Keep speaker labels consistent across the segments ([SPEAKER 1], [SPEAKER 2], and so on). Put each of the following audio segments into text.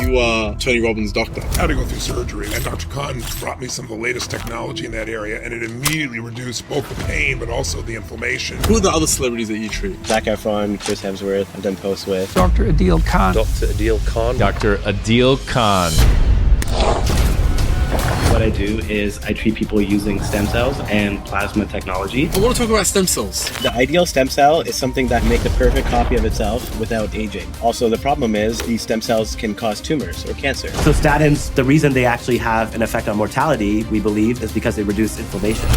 [SPEAKER 1] you are Tony Robbins' doctor.
[SPEAKER 2] I had to go through surgery, and Dr. Khan brought me some of the latest technology in that area, and it immediately reduced both the pain but also the inflammation.
[SPEAKER 1] Who are the other celebrities that you treat?
[SPEAKER 3] Zac Efron, Chris Hemsworth, I've done posts with.
[SPEAKER 4] Dr. Adeel Khan.
[SPEAKER 5] Dr. Adeel Khan.
[SPEAKER 6] Dr. Adeel Khan.
[SPEAKER 3] What I do is I treat people using stem cells and plasma technology.
[SPEAKER 1] I want to talk about stem cells.
[SPEAKER 3] The ideal stem cell is something that makes a perfect copy of itself without aging. Also, the problem is these stem cells can cause tumors or cancer.
[SPEAKER 7] So statins, the reason they actually have an effect on mortality, we believe, is because they reduce inflammation.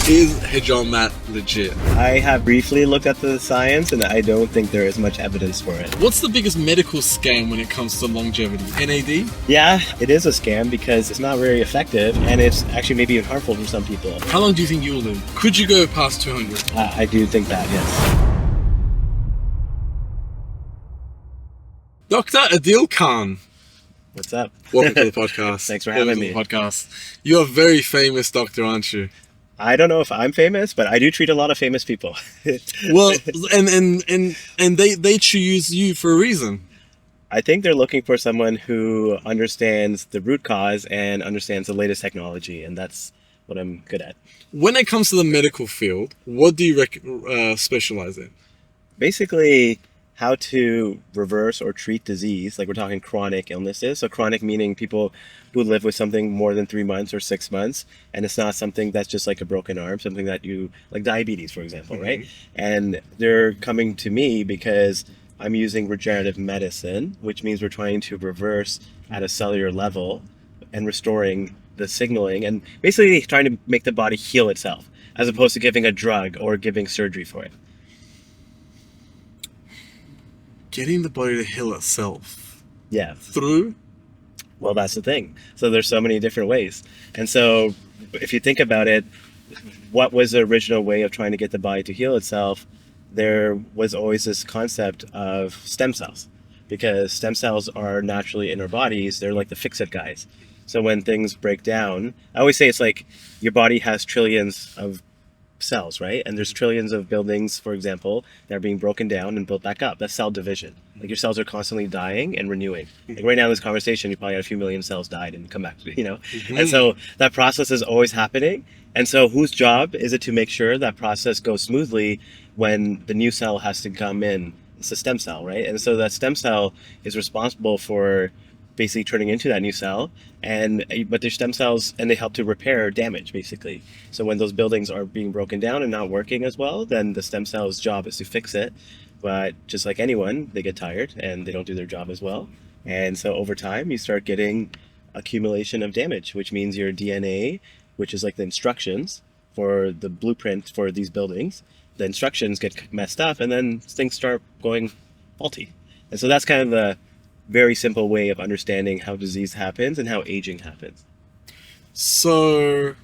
[SPEAKER 1] Is HijabMat legit?
[SPEAKER 3] I have briefly looked at the science and I don't think there is much evidence for it.
[SPEAKER 1] What's the biggest medical scam when it comes to longevity? NAD?
[SPEAKER 3] Yeah, it is a scam because it's not very effective and it's actually maybe even harmful for some people.
[SPEAKER 1] How long do you think you'll live? Could you go past 200?
[SPEAKER 3] I do think that, yes.
[SPEAKER 1] Dr. Adeel Khan.
[SPEAKER 3] What's up?
[SPEAKER 1] Welcome to the podcast.
[SPEAKER 3] Thanks for having me.
[SPEAKER 1] Welcome to the podcast. You're a very famous doctor, aren't you?
[SPEAKER 3] I don't know if I'm famous, but I do treat a lot of famous people.
[SPEAKER 1] Well, and they choose you for a reason.
[SPEAKER 3] I think they're looking for someone who understands the root cause and understands the latest technology, and that's what I'm good at.
[SPEAKER 1] When it comes to the medical field, what do you specialize in?
[SPEAKER 3] Basically, how to reverse or treat disease, like we're talking chronic illnesses. So chronic meaning people who live with something more than 3 months or 6 months, and it's not something that's just like a broken arm, something that you, like diabetes, for example, right? And they're coming to me because I'm using regenerative medicine, which means we're trying to reverse at a cellular level and restoring the signaling and basically trying to make the body heal itself, as opposed to giving a drug or giving surgery for it.
[SPEAKER 1] Getting the body to heal itself.
[SPEAKER 3] Yeah.
[SPEAKER 1] Through?
[SPEAKER 3] Well, that's the thing. So there's so many different ways. And so if you think about it, what was the original way of trying to get the body to heal itself? There was always this concept of stem cells, because stem cells are naturally in our bodies. They're like the fix-it guys. So when things break down, I always say it's like your body has trillions of cells, right? And there's trillions of buildings, for example, that are being broken down and built back up. That's cell division. Like your cells are constantly dying and renewing. Like right now in this conversation, you probably had a few million cells died and come back, you know? And so that process is always happening. And so whose job is it to make sure that process goes smoothly when the new cell has to come in? It's a stem cell, right? And so that stem cell is responsible for basically turning into that new cell, but they're stem cells and they help to repair damage, basically. So when those buildings are being broken down and not working as well, then the stem cell's job is to fix it. But just like anyone, they get tired and they don't do their job as well. And so over time, you start getting accumulation of damage, which means your DNA, which is like the instructions for the blueprint for these buildings, the instructions get messed up and then things start going faulty. And so that's kind of the very simple way of understanding how disease happens and how aging happens.
[SPEAKER 1] So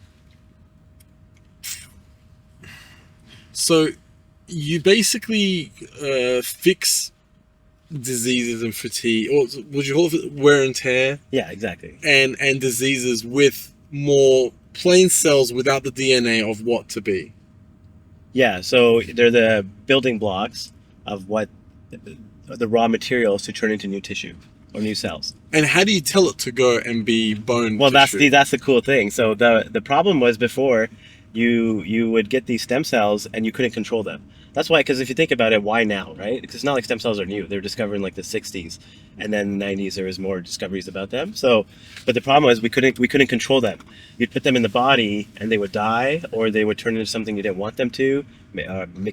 [SPEAKER 1] you basically fix diseases and fatigue, or would you call it wear and tear?
[SPEAKER 3] Yeah, exactly.
[SPEAKER 1] And diseases with more plain cells without the DNA of what to be.
[SPEAKER 3] Yeah, so they're the building blocks of what the raw materials to turn into new tissue or new cells.
[SPEAKER 1] And how do you tell it to go and be bone
[SPEAKER 3] Well,
[SPEAKER 1] tissue?
[SPEAKER 3] that's the cool thing. So the problem was before you would get these stem cells and you couldn't control them. That's why, because if you think about it, why now, right? Because it's not like stem cells are new. They were discovered in like the 60s, and then in the 90s there was more discoveries about them. So, but the problem was we couldn't control them. You'd put them in the body and they would die, or they would turn into something you didn't want them to,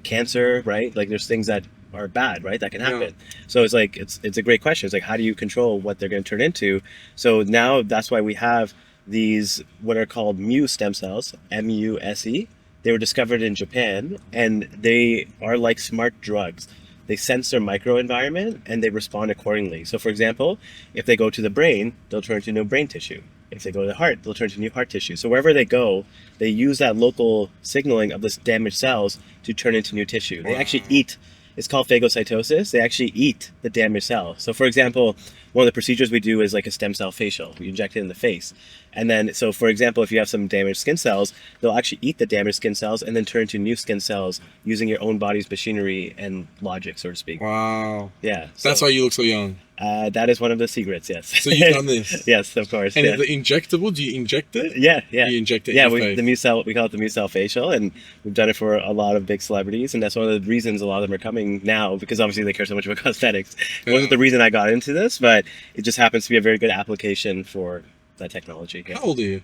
[SPEAKER 3] cancer, right? Like there's things that are bad, right? That can happen. Yeah. So it's like it's a great question. It's like, how do you control what they're going to turn into? So now that's why we have these what are called MuSE stem cells, MuSE. They were discovered in Japan, and they are like smart drugs. They sense their microenvironment and they respond accordingly. So for example, if they go to the brain, they'll turn into new brain tissue. If they go to the heart, they'll turn to new heart tissue. So wherever they go, they use that local signaling of this damaged cells to turn into new tissue. They actually eat. It's called phagocytosis. They actually eat the damaged cell. So for example, one of the procedures we do is like a stem cell facial. We inject it in the face. And then, so for example, if you have some damaged skin cells, they'll actually eat the damaged skin cells and then turn into new skin cells using your own body's machinery and logic, so to speak.
[SPEAKER 1] Wow.
[SPEAKER 3] Yeah.
[SPEAKER 1] That's why you look so young.
[SPEAKER 3] That is one of the secrets, yes.
[SPEAKER 1] So you've done this?
[SPEAKER 3] Yes, of course.
[SPEAKER 1] And
[SPEAKER 3] yeah.
[SPEAKER 1] is it injectable? Do you inject it?
[SPEAKER 3] Yeah.
[SPEAKER 1] You inject it
[SPEAKER 3] Yeah,
[SPEAKER 1] in your face?
[SPEAKER 3] the MuSE, we call it the MuSE facial, and we've done it for a lot of big celebrities, and that's one of the reasons a lot of them are coming now, because obviously they care so much about cosmetics. It wasn't the reason I got into this, but it just happens to be a very good application for that technology. Yeah.
[SPEAKER 1] How old are you?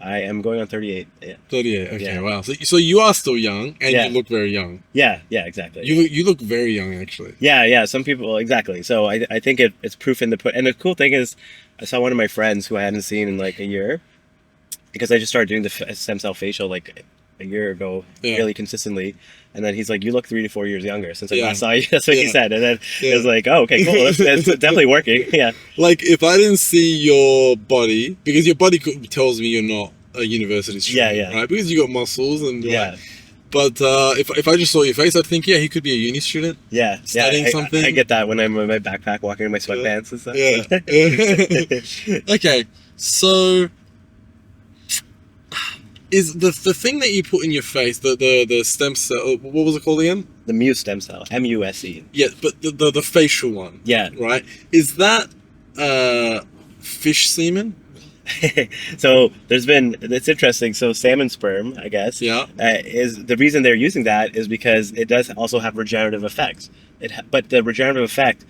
[SPEAKER 3] I am going on 38. Yeah.
[SPEAKER 1] 38. Okay,
[SPEAKER 3] Yeah.
[SPEAKER 1] wow. So you are still young, and
[SPEAKER 3] Yeah.
[SPEAKER 1] you look very young.
[SPEAKER 3] Yeah, exactly.
[SPEAKER 1] You look very young, actually.
[SPEAKER 3] Yeah. Some people, exactly. So I think it's proof in the put. And the cool thing is, I saw one of my friends who I hadn't seen in like a year, because I just started doing the stem cell facial like a year ago,
[SPEAKER 1] Yeah.
[SPEAKER 3] really consistently. And then he's like, "You look 3 to 4 years younger since I
[SPEAKER 1] Yeah.
[SPEAKER 3] last saw you." That's what he
[SPEAKER 1] Yeah.
[SPEAKER 3] said. And then
[SPEAKER 1] Yeah.
[SPEAKER 3] it was like, "Oh, okay, cool. That's definitely working." Yeah.
[SPEAKER 1] Like, if I didn't see your body, because your body tells me you're not a university student,
[SPEAKER 3] Yeah.
[SPEAKER 1] right? Because you got muscles and
[SPEAKER 3] Yeah.
[SPEAKER 1] like, but if I just saw your face, I'd think, yeah, he could be a uni student.
[SPEAKER 3] Yeah.
[SPEAKER 1] Studying something.
[SPEAKER 3] I get that when I'm in my backpack walking in my sweatpants and stuff.
[SPEAKER 1] Yeah. Okay, so is the thing that you put in your face, the stem cell, what was it called again?
[SPEAKER 3] The MuSE stem cell, MuSE.
[SPEAKER 1] Yeah, but the facial one.
[SPEAKER 3] Yeah.
[SPEAKER 1] Right? Is that fish semen?
[SPEAKER 3] So it's interesting. So salmon sperm, I guess,
[SPEAKER 1] Yeah.
[SPEAKER 3] is the reason they're using that is because it does also have regenerative effects. But the regenerative effect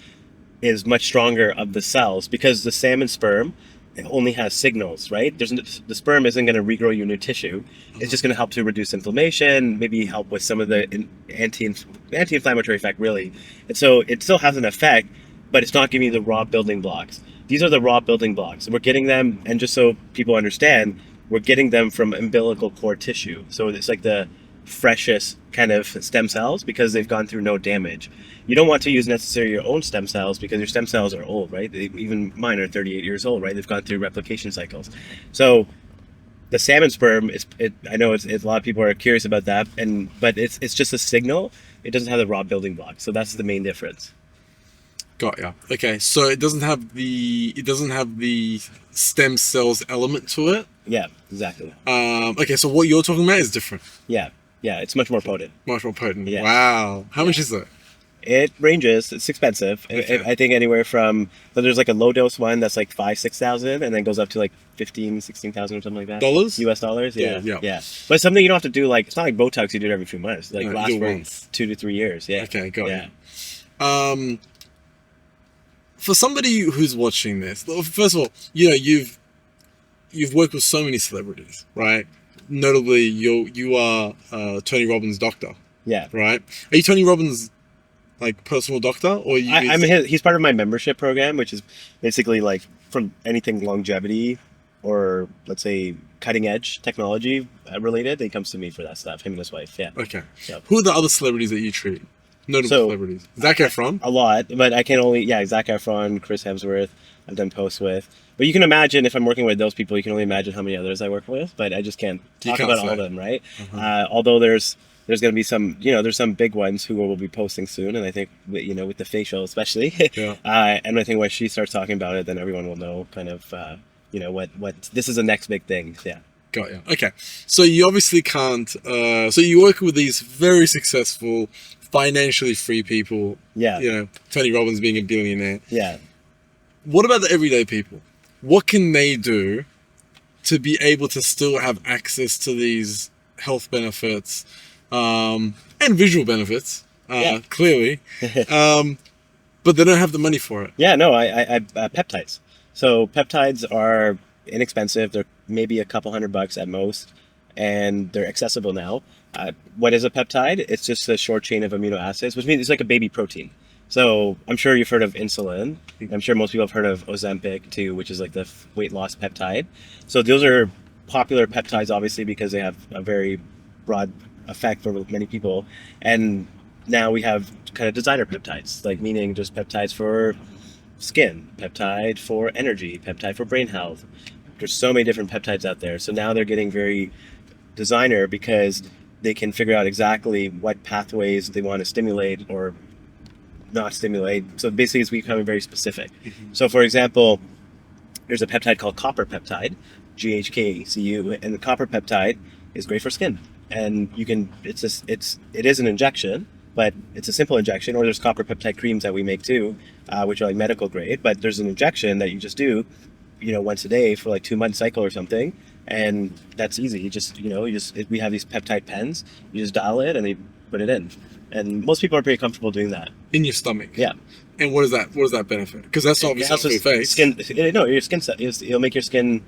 [SPEAKER 3] is much stronger of the cells, because the salmon sperm, it only has signals, right? The sperm isn't going to regrow your new tissue. It's just going to help to reduce inflammation, maybe help with some of the anti-inflammatory effect, really. And so it still has an effect, but it's not giving you the raw building blocks. These are the raw building blocks. We're getting them, and just so people understand, we're getting them from umbilical cord tissue. So it's like the freshest kind of stem cells, because they've gone through no damage. You don't want to use necessarily your own stem cells, because your stem cells are old, right? Even mine are 38 years old, right? They've gone through replication cycles. So the salmon sperm, I know it's a lot of people are curious about that, but it's just a signal. It doesn't have the raw building blocks. So that's the main difference.
[SPEAKER 1] Got ya. Okay, so it doesn't have the stem cells element to it.
[SPEAKER 3] Yeah, exactly.
[SPEAKER 1] Okay, so what you're talking about is different.
[SPEAKER 3] Yeah, it's much more potent.
[SPEAKER 1] Much more potent.
[SPEAKER 3] Yeah.
[SPEAKER 1] Wow. How much is it?
[SPEAKER 3] It ranges. It's expensive.
[SPEAKER 1] Okay.
[SPEAKER 3] I think anywhere from, so there's like a low dose one that's like 5,000-6,000, and then goes up to like 15,000-16,000 or something like that.
[SPEAKER 1] Dollars?
[SPEAKER 3] US dollars. Yeah.
[SPEAKER 1] Yeah.
[SPEAKER 3] But it's something you don't have to do, like, it's not like Botox you do it every few months. Like
[SPEAKER 1] No,
[SPEAKER 3] lasts
[SPEAKER 1] do it
[SPEAKER 3] for
[SPEAKER 1] once.
[SPEAKER 3] 2 to 3 years. Yeah.
[SPEAKER 1] Okay, got
[SPEAKER 3] yeah.
[SPEAKER 1] you. For somebody who's watching this, first of all, you've worked with so many celebrities, right? Notably, you are Tony Robbins' doctor,
[SPEAKER 3] Yeah.
[SPEAKER 1] right? Are you Tony Robbins' like personal doctor, or you?
[SPEAKER 3] He's part of my membership program, which is basically like from anything longevity or, let's say, cutting edge technology related. He comes to me for that stuff. Him and his wife. Yeah.
[SPEAKER 1] Okay.
[SPEAKER 3] Yep.
[SPEAKER 1] Who are the other celebrities that you treat? Notable celebrities. Zac Efron.
[SPEAKER 3] A lot, but I can only, Zac Efron, Chris Hemsworth, I've done posts with. But you can imagine, if I'm working with those people, you can only imagine how many others I work with, but I just can't talk about all of them, right? Although there's going to be some, there's some big ones who will be posting soon, and I think, with the facial especially.
[SPEAKER 1] Yeah.
[SPEAKER 3] And I think when she starts talking about it, then everyone will know kind of, what this is the next big thing. Yeah.
[SPEAKER 1] Got you. Okay. So you obviously can't, so you work with these very successful, financially free people.
[SPEAKER 3] Yeah.
[SPEAKER 1] Tony Robbins being a billionaire.
[SPEAKER 3] Yeah.
[SPEAKER 1] What about the everyday people? What can they do to be able to still have access to these health benefits and visual benefits, clearly, but they don't have the money for it?
[SPEAKER 3] Yeah, no, I peptides. So peptides are inexpensive. They're maybe a couple $100 at most, and they're accessible now. What is a peptide? It's just a short chain of amino acids, which means it's like a baby protein. So I'm sure you've heard of insulin. I'm sure most people have heard of Ozempic too, which is like the weight loss peptide. So those are popular peptides, obviously, because they have a very broad effect for many people. And now we have kind of designer peptides, like meaning just peptides for skin, peptide for energy, peptide for brain health. There's so many different peptides out there. So now they're getting very designer, because they can figure out exactly what pathways they want to stimulate or not stimulate. So basically, it's becoming very specific. So, for example, there's a peptide called copper peptide, GHKCU, and the copper peptide is great for skin. And you can, it is an injection, but it's a simple injection. Or there's copper peptide creams that we make too, which are like medical grade. But there's an injection that you just do, once a day for like 2-month cycle or something, and that's easy. We have these peptide pens. You just dial it and you put it in, and most people are pretty comfortable doing that.
[SPEAKER 1] In your stomach.
[SPEAKER 3] Yeah.
[SPEAKER 1] And what does that benefit? Because that's obviously for your face.
[SPEAKER 3] Skin. No, your skin. It'll make your skin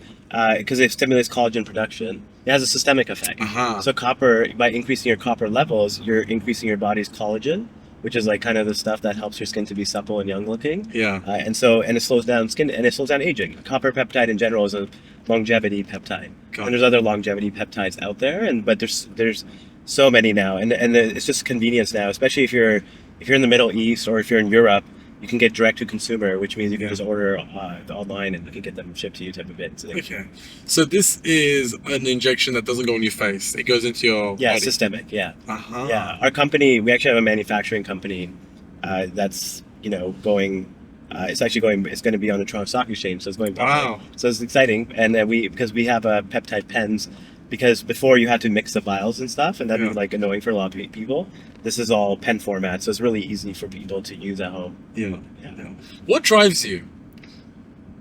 [SPEAKER 3] because it stimulates collagen production. It has a systemic effect. So copper, by increasing your copper levels, you're increasing your body's collagen, which is like kind of the stuff that helps your skin to be supple and young looking.
[SPEAKER 1] Yeah.
[SPEAKER 3] And it slows down skin and it slows down aging. Copper peptide in general is a longevity peptide. And there's other longevity peptides out there, but there's so many now, and it's just convenience now, especially if you're in the Middle East or if you're in Europe. You can get direct to consumer, which means you can just order online and you can get them shipped to you type of bit. So,
[SPEAKER 1] okay. So this is an injection that doesn't go on your face. It goes into your body.
[SPEAKER 3] Systemic. Yeah.
[SPEAKER 1] Uh-huh.
[SPEAKER 3] Our company, we actually have a manufacturing company that's going. It's going to be on the Toronto Stock Exchange, so it's going public.
[SPEAKER 1] Wow.
[SPEAKER 3] So it's exciting, and because we have peptide pens. Because before you had to mix the vials and stuff, and that'd be like annoying for a lot of people. This is all pen format, so it's really easy for people to use at home.
[SPEAKER 1] Yeah. What drives you?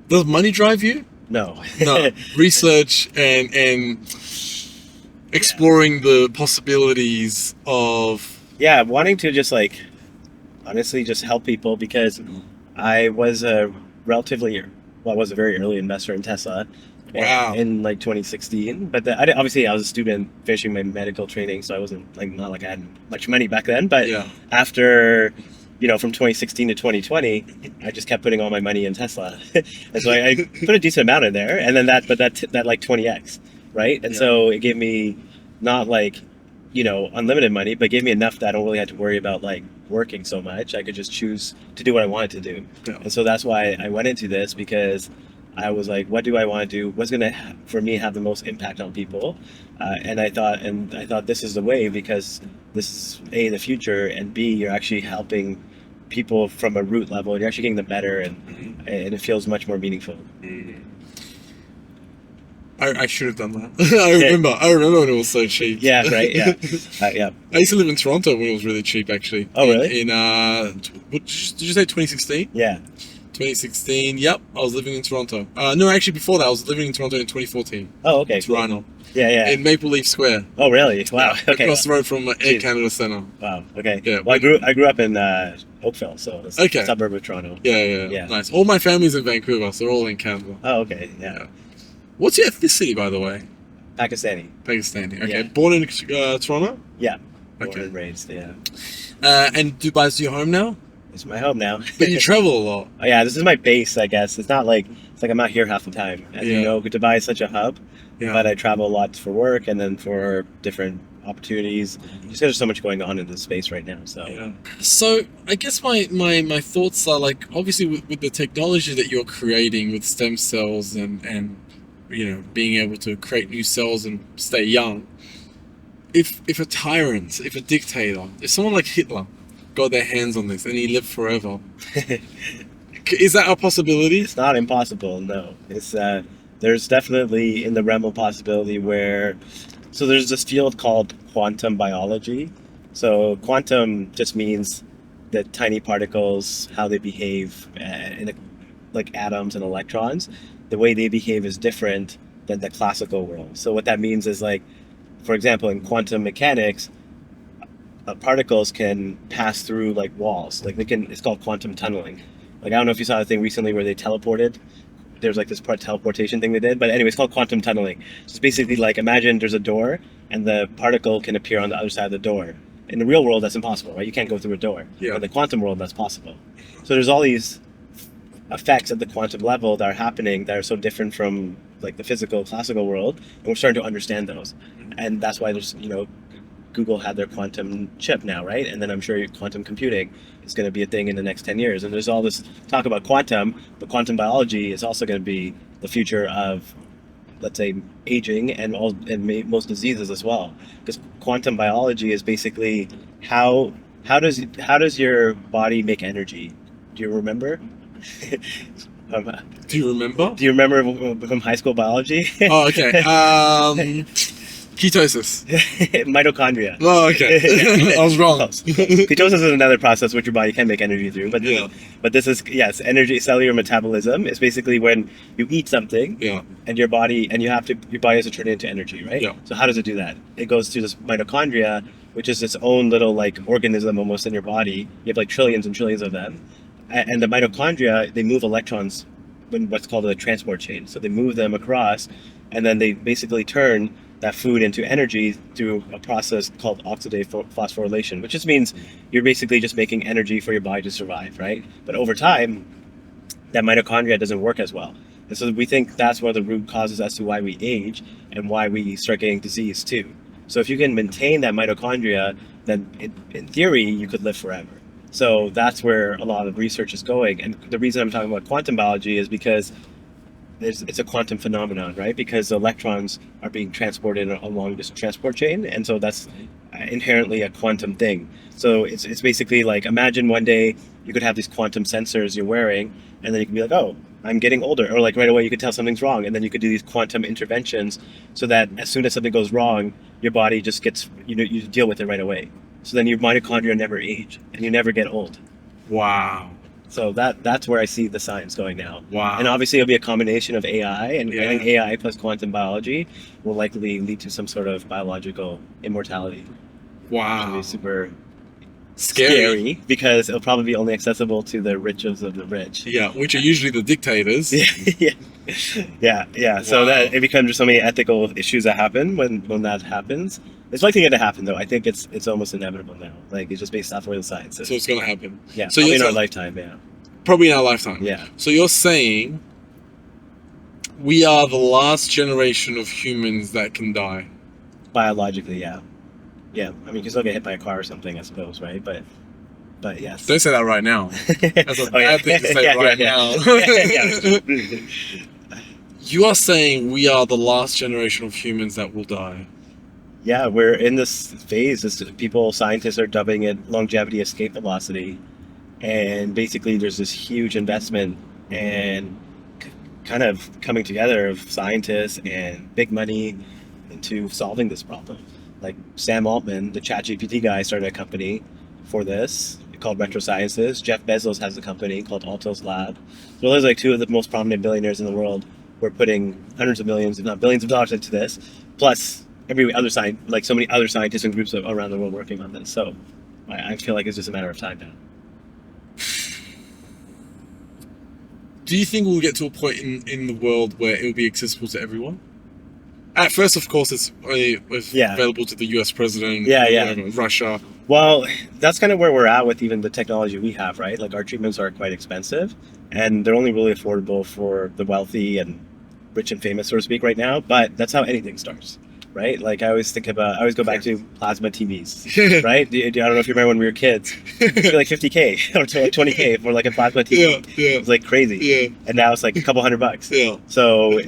[SPEAKER 1] Does money drive you?
[SPEAKER 3] No.
[SPEAKER 1] Research and exploring the possibilities of
[SPEAKER 3] wanting to just honestly just help people, because I was a very early investor in Tesla.
[SPEAKER 1] Wow.
[SPEAKER 3] In 2016, but obviously I was a student finishing my medical training, so I wasn't not like I had much money back then. But after, from 2016 to 2020, I just kept putting all my money in Tesla, and so I put a decent amount in there, and then that 20x, right? And so it gave me not unlimited money, but gave me enough that I don't really have to worry about working so much. I could just choose to do what I wanted to do, and so that's why I went into this, because I was like, what do I want to do? What's going to, for me, have the most impact on people? And I thought this is the way, because this is A, the future, and B, you're actually helping people from a root level. You're actually getting them better, and it feels much more meaningful.
[SPEAKER 1] I should have done that. I remember when it was so cheap.
[SPEAKER 3] Yeah, right. Yeah,
[SPEAKER 1] I used to live in Toronto when it was really cheap, actually.
[SPEAKER 3] Oh, really?
[SPEAKER 1] Did you say 2016?
[SPEAKER 3] Yeah.
[SPEAKER 1] 2016. Yep, I was living in Toronto. No, actually, before that, I was living in Toronto in 2014.
[SPEAKER 3] Oh, okay.
[SPEAKER 1] Toronto.
[SPEAKER 3] Yeah.
[SPEAKER 1] In Maple Leaf Square.
[SPEAKER 3] Oh, really? Wow. Okay.
[SPEAKER 1] Across the road from Air Canada Centre.
[SPEAKER 3] Wow. Okay.
[SPEAKER 1] Yeah.
[SPEAKER 3] Well, I grew up in Oakville, so it's a suburb of Toronto.
[SPEAKER 1] Yeah. Nice. All my family's in Vancouver, so they're all in Canada.
[SPEAKER 3] Oh, okay. Yeah.
[SPEAKER 1] What's your ethnicity, by the way?
[SPEAKER 3] Pakistani.
[SPEAKER 1] Pakistani. Okay.
[SPEAKER 3] Yeah.
[SPEAKER 1] Born in Toronto?
[SPEAKER 3] Yeah.
[SPEAKER 1] Okay.
[SPEAKER 3] Born and raised. Yeah.
[SPEAKER 1] And Dubai's your home now?
[SPEAKER 3] It's my home now.
[SPEAKER 1] But you travel a lot.
[SPEAKER 3] Oh, yeah, this is my base, I guess. It's not like I'm out here half the time. As you know, Dubai is such a hub, but I travel a lot for work and then for different opportunities. Just because there's so much going on in this space right now.
[SPEAKER 1] So I guess my thoughts are obviously with the technology that you're creating with stem cells and being able to create new cells and stay young. If a tyrant, if a dictator, if someone like Hitler got their hands on this and he lived forever, is that a possibility?
[SPEAKER 3] It's not impossible, no. It's there's definitely in the realm of possibility where, so there's this field called quantum biology. So quantum just means that tiny particles, how they behave like atoms and electrons, the way they behave is different than the classical world. So what that means is for example, in quantum mechanics, particles can pass through walls. It's called quantum tunneling. I don't know if you saw the thing recently where they teleported. There's this teleportation thing they did, but anyway, it's called quantum tunneling. So it's basically imagine there's a door and the particle can appear on the other side of the door. In the real world, that's impossible, right? You can't go through a door.
[SPEAKER 1] Yeah.
[SPEAKER 3] In the quantum world, that's possible. So there's all these effects at the quantum level that are happening that are so different from the physical classical world, and we're starting to understand those. And that's why there's Google had their quantum chip now, right? And then I'm sure quantum computing is going to be a thing in the next 10 years. And there's all this talk about quantum, but quantum biology is also going to be the future of, let's say, aging and most diseases as well. Because quantum biology is basically how How does your body make energy? Do you remember?
[SPEAKER 1] Do you remember?
[SPEAKER 3] Do you remember from high school biology?
[SPEAKER 1] Oh, okay. Ketosis.
[SPEAKER 3] Mitochondria.
[SPEAKER 1] Oh, okay. I was wrong.
[SPEAKER 3] Close. Ketosis is another process which your body can make energy through, but
[SPEAKER 1] Yeah.
[SPEAKER 3] but this is energy. Cellular metabolism is basically when you eat something,
[SPEAKER 1] Yeah.
[SPEAKER 3] and your body has to turn it into energy, right?
[SPEAKER 1] Yeah.
[SPEAKER 3] So how does it do that? It goes through this mitochondria, which is its own little like organism almost in your body. You have like trillions and trillions of them, and the mitochondria, they move electrons in what's called a transport chain. So they move them across, and then they basically turn that food into energy through a process called oxidative phosphorylation, which just means you're basically just making energy for your body to survive, right? But over time, that mitochondria doesn't work as well. And so we think that's one of the root causes as to why we age and why we start getting disease too. So if you can maintain that mitochondria, then in theory, you could live forever. So that's where a lot of research is going. And the reason I'm talking about quantum biology is because it's a quantum phenomenon, right? Because the electrons are being transported along this transport chain, and so that's inherently a quantum thing. So it's basically like, imagine one day you could have these quantum sensors you're wearing, and then you can be like, oh, I'm getting older, or like right away you could tell something's wrong, and then you could do these quantum interventions so that as soon as something goes wrong, your body just gets, you deal with it right away. So then your mitochondria never age, and you never get old.
[SPEAKER 1] Wow.
[SPEAKER 3] So that's where I see the science going now.
[SPEAKER 1] Wow.
[SPEAKER 3] And obviously it'll be a combination of AI, and
[SPEAKER 1] Yeah.
[SPEAKER 3] I think AI plus quantum biology will likely lead to some sort of biological immortality. Which
[SPEAKER 1] Wow.
[SPEAKER 3] will be super
[SPEAKER 1] Scary.
[SPEAKER 3] because it'll probably be only accessible to the richest of the rich.
[SPEAKER 1] Yeah, which are usually the dictators.
[SPEAKER 3] Yeah. So
[SPEAKER 1] Wow.
[SPEAKER 3] that it becomes just so many ethical issues that happen when that happens. It's likely to happen though. I think it's almost inevitable now. Like it's just based off where the science is.
[SPEAKER 1] So it's gonna happen.
[SPEAKER 3] Yeah.
[SPEAKER 1] So
[SPEAKER 3] Probably
[SPEAKER 1] you're
[SPEAKER 3] in our
[SPEAKER 1] saying-
[SPEAKER 3] lifetime. Yeah.
[SPEAKER 1] Probably in our lifetime.
[SPEAKER 3] Yeah.
[SPEAKER 1] So you're saying we are the last generation of humans that can die.
[SPEAKER 3] Biologically, yeah. Yeah. I mean, you can still get hit by a car or something, I suppose, right? But yes.
[SPEAKER 1] Don't say that right now. That's a
[SPEAKER 3] Oh, yeah.
[SPEAKER 1] bad thing to say
[SPEAKER 3] Yeah,
[SPEAKER 1] right
[SPEAKER 3] yeah.
[SPEAKER 1] now. You are saying we are the last generation of humans that will die.
[SPEAKER 3] Yeah, we're in this phase. Scientists are dubbing it longevity escape velocity. And basically there's this huge investment and kind of coming together of scientists and big money into solving this problem. Like Sam Altman, the ChatGPT guy, started a company for this called Retro Sciences. Jeff Bezos has a company called Altos Lab. So those are like two of the most prominent billionaires in the world. We're putting hundreds of millions, if not billions of dollars into this, plus every other so many other scientists and groups around the world working on this. So I feel like it's just a matter of time now.
[SPEAKER 1] Do you think we'll get to a point in the world where it will be accessible to everyone? At first, of course, it's only available to the US president, whatever, Russia.
[SPEAKER 3] Well, that's kind of where we're at with even the technology we have, right? Like our treatments are quite expensive, and they're only really affordable for the wealthy and rich and famous, so to speak, right now. But that's how anything starts, right? Like I always go back to plasma TVs, right? I don't know if you remember when we were kids, it's like $50K or $20K for like a plasma TV.
[SPEAKER 1] Yeah.
[SPEAKER 3] It was like crazy.
[SPEAKER 1] Yeah.
[SPEAKER 3] And now it's like a couple $100.
[SPEAKER 1] Yeah.
[SPEAKER 3] So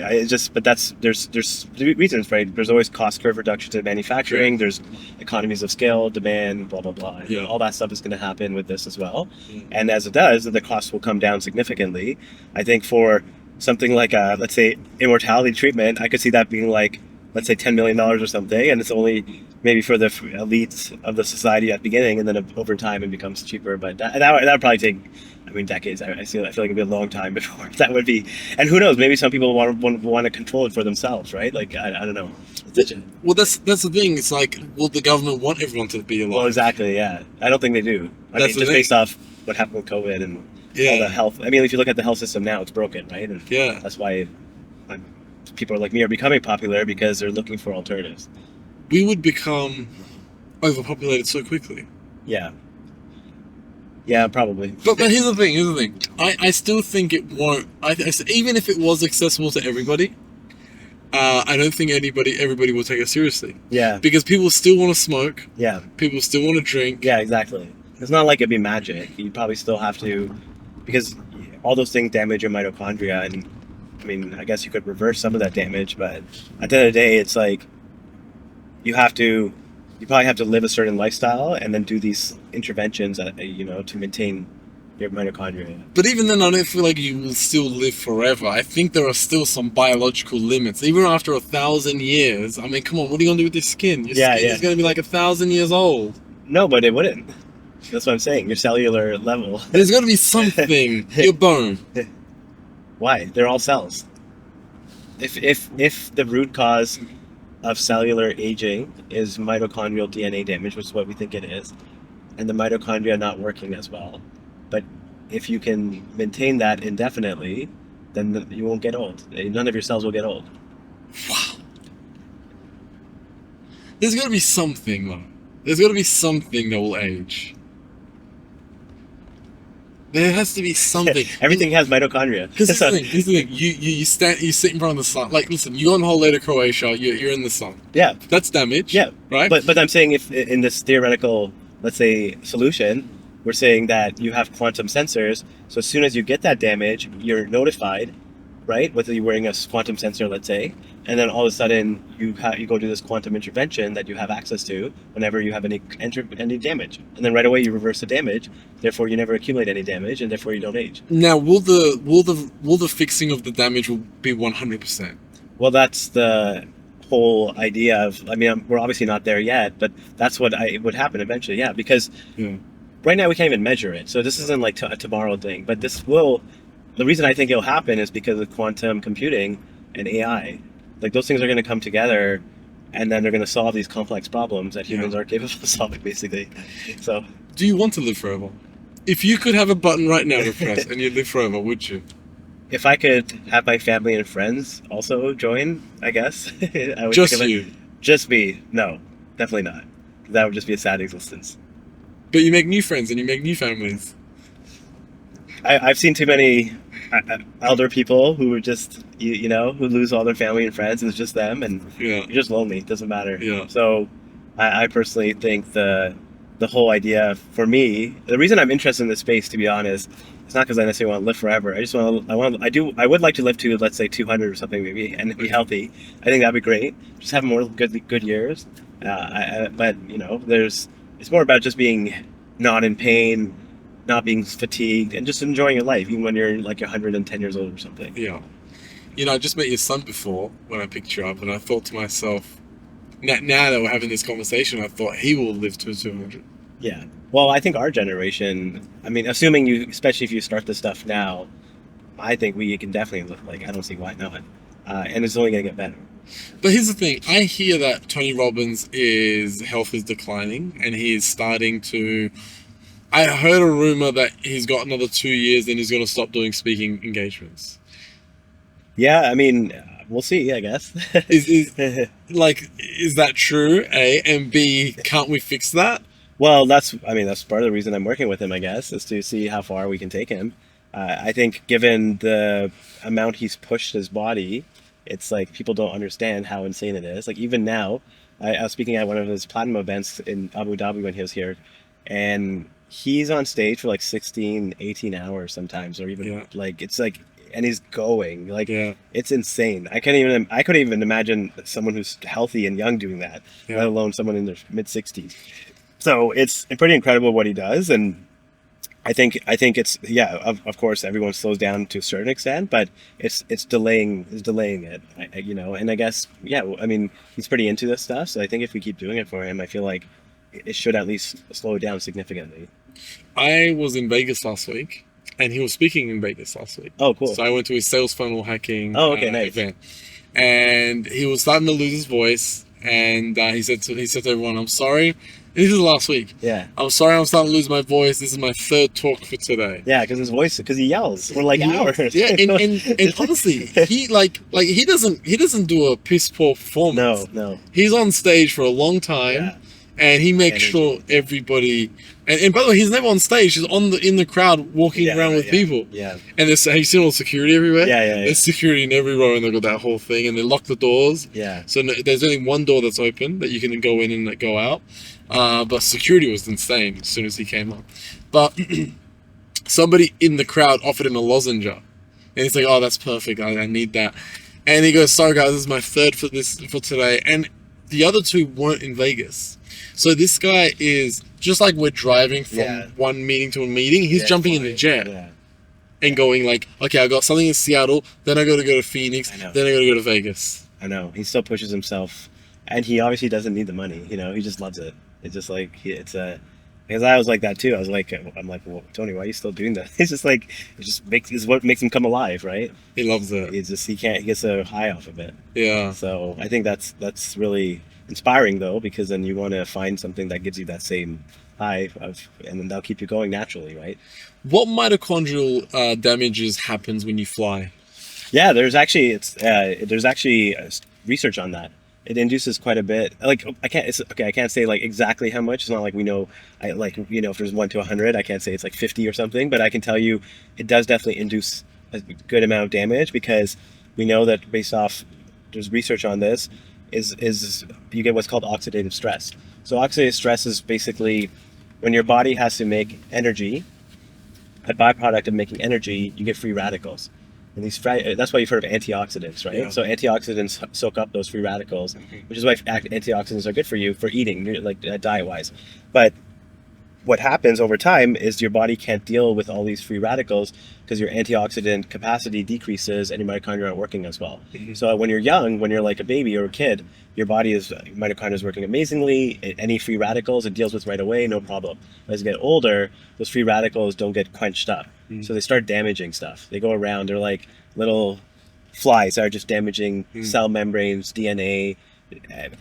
[SPEAKER 3] there's reasons, right? There's always cost curve reductions in manufacturing. There's economies of scale, demand, blah, blah, blah.
[SPEAKER 1] Yeah.
[SPEAKER 3] All that stuff is going to happen with this as well.
[SPEAKER 1] Yeah.
[SPEAKER 3] And as it does, the cost will come down significantly. I think for something like let's say immortality treatment, I could see that being like, let's say $10 million or something, and it's only maybe for the elites of the society at the beginning, and then over time it becomes cheaper. But that would probably take, decades. I feel like it'd be a long time before that would be. And who knows? Maybe some people want to control it for themselves, right? Like I don't know.
[SPEAKER 1] Well, that's the thing. It's like, will the government want everyone to be alive?
[SPEAKER 3] Well, exactly. Yeah, I don't think they do.
[SPEAKER 1] That's the
[SPEAKER 3] just
[SPEAKER 1] thing.
[SPEAKER 3] based off what happened with COVID and all the health. If you look at the health system now, it's broken, right? And
[SPEAKER 1] Yeah.
[SPEAKER 3] that's why people like me are becoming popular, because they're looking for alternatives.
[SPEAKER 1] We would become overpopulated so quickly.
[SPEAKER 3] Yeah, probably.
[SPEAKER 1] But here's the thing. I still think it won't. Even if it was accessible to everybody, I don't think everybody will take it seriously.
[SPEAKER 3] Yeah.
[SPEAKER 1] Because people still want to smoke.
[SPEAKER 3] Yeah.
[SPEAKER 1] People still want to drink.
[SPEAKER 3] Yeah, exactly. It's not like it'd be magic. You'd probably still have to, because all those things damage your mitochondria, and I guess you could reverse some of that damage, but at the end of the day, it's like you have to you probably have to live a certain lifestyle and then do these interventions, to maintain your mitochondria.
[SPEAKER 1] But even then, I don't feel like you will still live forever. I think there are still some biological limits. Even after 1,000 years, I mean, come on, what are you going to do with your skin? Your skin is going to be like 1,000 years old.
[SPEAKER 3] No, but it wouldn't. That's what I'm saying. Your cellular level.
[SPEAKER 1] There's got to be something. Your bone.
[SPEAKER 3] Why? They're all cells. If the root cause of cellular aging is mitochondrial DNA damage, which is what we think it is, and the mitochondria not working as well, but if you can maintain that indefinitely, then you won't get old. None of your cells will get old.
[SPEAKER 1] Wow. There's got to be something, though. There's got to be something that will age. There has to be something.
[SPEAKER 3] Everything has mitochondria.
[SPEAKER 1] Here's the thing. You sit in front of the sun. Like, listen, you go on holiday to Croatia. You're in the sun.
[SPEAKER 3] Yeah.
[SPEAKER 1] That's damage.
[SPEAKER 3] Yeah.
[SPEAKER 1] Right.
[SPEAKER 3] But I'm saying if in this theoretical, let's say, solution, we're saying that you have quantum sensors. So as soon as you get that damage, you're notified, right? Whether you're wearing a quantum sensor, let's say, and then all of a sudden you go do this quantum intervention that you have access to whenever you have any damage, and then right away you reverse the damage. Therefore, you never accumulate any damage, and therefore you don't age.
[SPEAKER 1] Now, will the fixing of the damage will be 100%?
[SPEAKER 3] Well, that's the whole idea of. I mean, we're obviously not there yet, but that's what would happen eventually. Yeah, because right now we can't even measure it, so this isn't like a tomorrow thing. But this will. The reason I think it'll happen is because of quantum computing and AI. Like, those things are going to come together, and then they're going to solve these complex problems that humans aren't capable of solving, basically. So,
[SPEAKER 1] do you want to live forever? If you could have a button right now to press and you live forever, would you?
[SPEAKER 3] If I could have my family and friends also join, I guess. I would
[SPEAKER 1] Just you?
[SPEAKER 3] Just me? No, definitely not. That would just be a sad existence.
[SPEAKER 1] But you make new friends and you make new families.
[SPEAKER 3] I've seen too many elder people who are just, who lose all their family and friends, and it's just them, and you're just lonely. It doesn't matter. Yeah. So I personally think the whole idea, for me, the reason I'm interested in this space, to be honest, it's not because I necessarily want to live forever. I would like to live to, let's say, 200 or something, maybe, and be healthy. I think that'd be great. Just have more good years. But it's more about just being not in pain, not being fatigued, and just enjoying your life, even when you're like 110 years old or something.
[SPEAKER 1] Yeah. I just met your son before when I picked you up, and I thought to myself, now that we're having this conversation, I thought he will live to 200.
[SPEAKER 3] Yeah. Well, I think our generation, I mean, assuming especially if you start this stuff now, I think we can definitely look like, I don't see why not. And it's only going to get better.
[SPEAKER 1] But here's the thing. I hear that Tony Robbins' health is declining, and he is starting to... I heard a rumor that he's got another 2 years, then he's going to stop doing speaking engagements.
[SPEAKER 3] Yeah, I mean, we'll see, I guess.
[SPEAKER 1] Is that true, A? And B, can't we fix that?
[SPEAKER 3] Well, that's part of the reason I'm working with him, I guess, is to see how far we can take him. I think given the amount he's pushed his body, it's like people don't understand how insane it is. Like, even now, I was speaking at one of his platinum events in Abu Dhabi when he was here, and he's on stage for like 16, 18 hours sometimes, or even and he's going it's insane. I couldn't even imagine someone who's healthy and young doing that, let alone someone in their mid 60s. So it's pretty incredible what he does. And I think it's, of course everyone slows down to a certain extent, but it's delaying it, and I guess, I mean, he's pretty into this stuff. So I think if we keep doing it for him, I feel like it should at least slow it down significantly.
[SPEAKER 1] I was in Vegas last week, and he was speaking in Vegas last week.
[SPEAKER 3] Oh, cool.
[SPEAKER 1] So I went to his sales funnel hacking
[SPEAKER 3] nice.
[SPEAKER 1] event, and he was starting to lose his voice, and he said to everyone, "I'm sorry." This is last week.
[SPEAKER 3] Yeah.
[SPEAKER 1] I'm sorry, I'm starting to lose my voice. This is my third talk for today.
[SPEAKER 3] Yeah, because he yells for like hours.
[SPEAKER 1] Yeah, and honestly, he he doesn't do a piss poor performance.
[SPEAKER 3] No.
[SPEAKER 1] He's on stage for a long time, and he makes sure everybody. And by the way, he's never on stage. He's in the crowd, walking around with people.
[SPEAKER 3] Yeah.
[SPEAKER 1] And have you seen all the security everywhere?
[SPEAKER 3] Yeah.
[SPEAKER 1] There's security in every row, and they've got that whole thing, and they lock the doors.
[SPEAKER 3] Yeah.
[SPEAKER 1] So there's only one door that's open that you can go in and go out. But security was insane as soon as he came up. But somebody in the crowd offered him a lozenge, and he's like, "Oh, that's perfect. I need that." And he goes, "Sorry guys, this is my third for today." And The other two weren't in Vegas. So this guy is just like we're driving from one meeting to a meeting. He's jumping in the jet and going like, okay, I got something in Seattle, then I got to go to Phoenix, then I got to go to Vegas.
[SPEAKER 3] I know. He still pushes himself, and he obviously doesn't need the money. You know, he just loves it. It's just like because I was like that too. I'm like, well, Tony, why are you still doing that? It's just like it's what makes him come alive, right?
[SPEAKER 1] He loves it.
[SPEAKER 3] He gets a high off of it.
[SPEAKER 1] Yeah.
[SPEAKER 3] So I think that's really inspiring though, because then you want to find something that gives you that same high and then that'll keep you going naturally, right?
[SPEAKER 1] What mitochondrial damages happens when you fly?
[SPEAKER 3] Yeah, there's actually research on that. It induces quite a bit. Like I can't say like exactly how much. It's not like we know. If there's 1 to 100, I can't say it's like 50 or something. But I can tell you, it does definitely induce a good amount of damage, because we know that based off there's research on this is you get what's called oxidative stress. So oxidative stress is basically when your body has to make energy. A byproduct of making energy, you get free radicals. And that's why you've heard of antioxidants, right? Yeah. So antioxidants soak up those free radicals, which is why antioxidants are good for you for eating, like diet-wise. But what happens over time is your body can't deal with all these free radicals because your antioxidant capacity decreases and your mitochondria aren't working as well. So when you're young, when you're like a baby or a kid, your mitochondria is working amazingly. Any free radicals it deals with right away, no problem. As you get older, those free radicals don't get quenched up. So they start damaging stuff. They go around, they're like little flies that are just damaging cell membranes, DNA,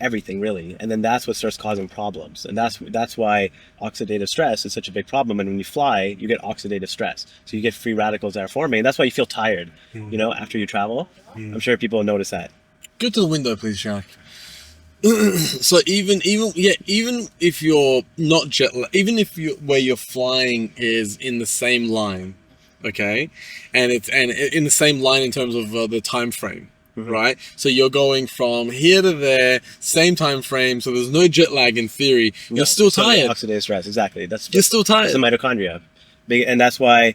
[SPEAKER 3] everything really. And then that's what starts causing problems. And that's why oxidative stress is such a big problem. And when you fly, you get oxidative stress. So you get free radicals that are forming. And that's why you feel tired, after you travel. I'm sure people notice that.
[SPEAKER 1] Go to the window, please, Jack. So even if you're not even if where you're flying is in the same line, okay, and in the same line in terms of the time frame, right? So you're going from here to there, same time frame. So there's no jet lag in theory. You're still tired.
[SPEAKER 3] Oxidative stress, exactly. You're
[SPEAKER 1] still tired.
[SPEAKER 3] It's the mitochondria, and that's why.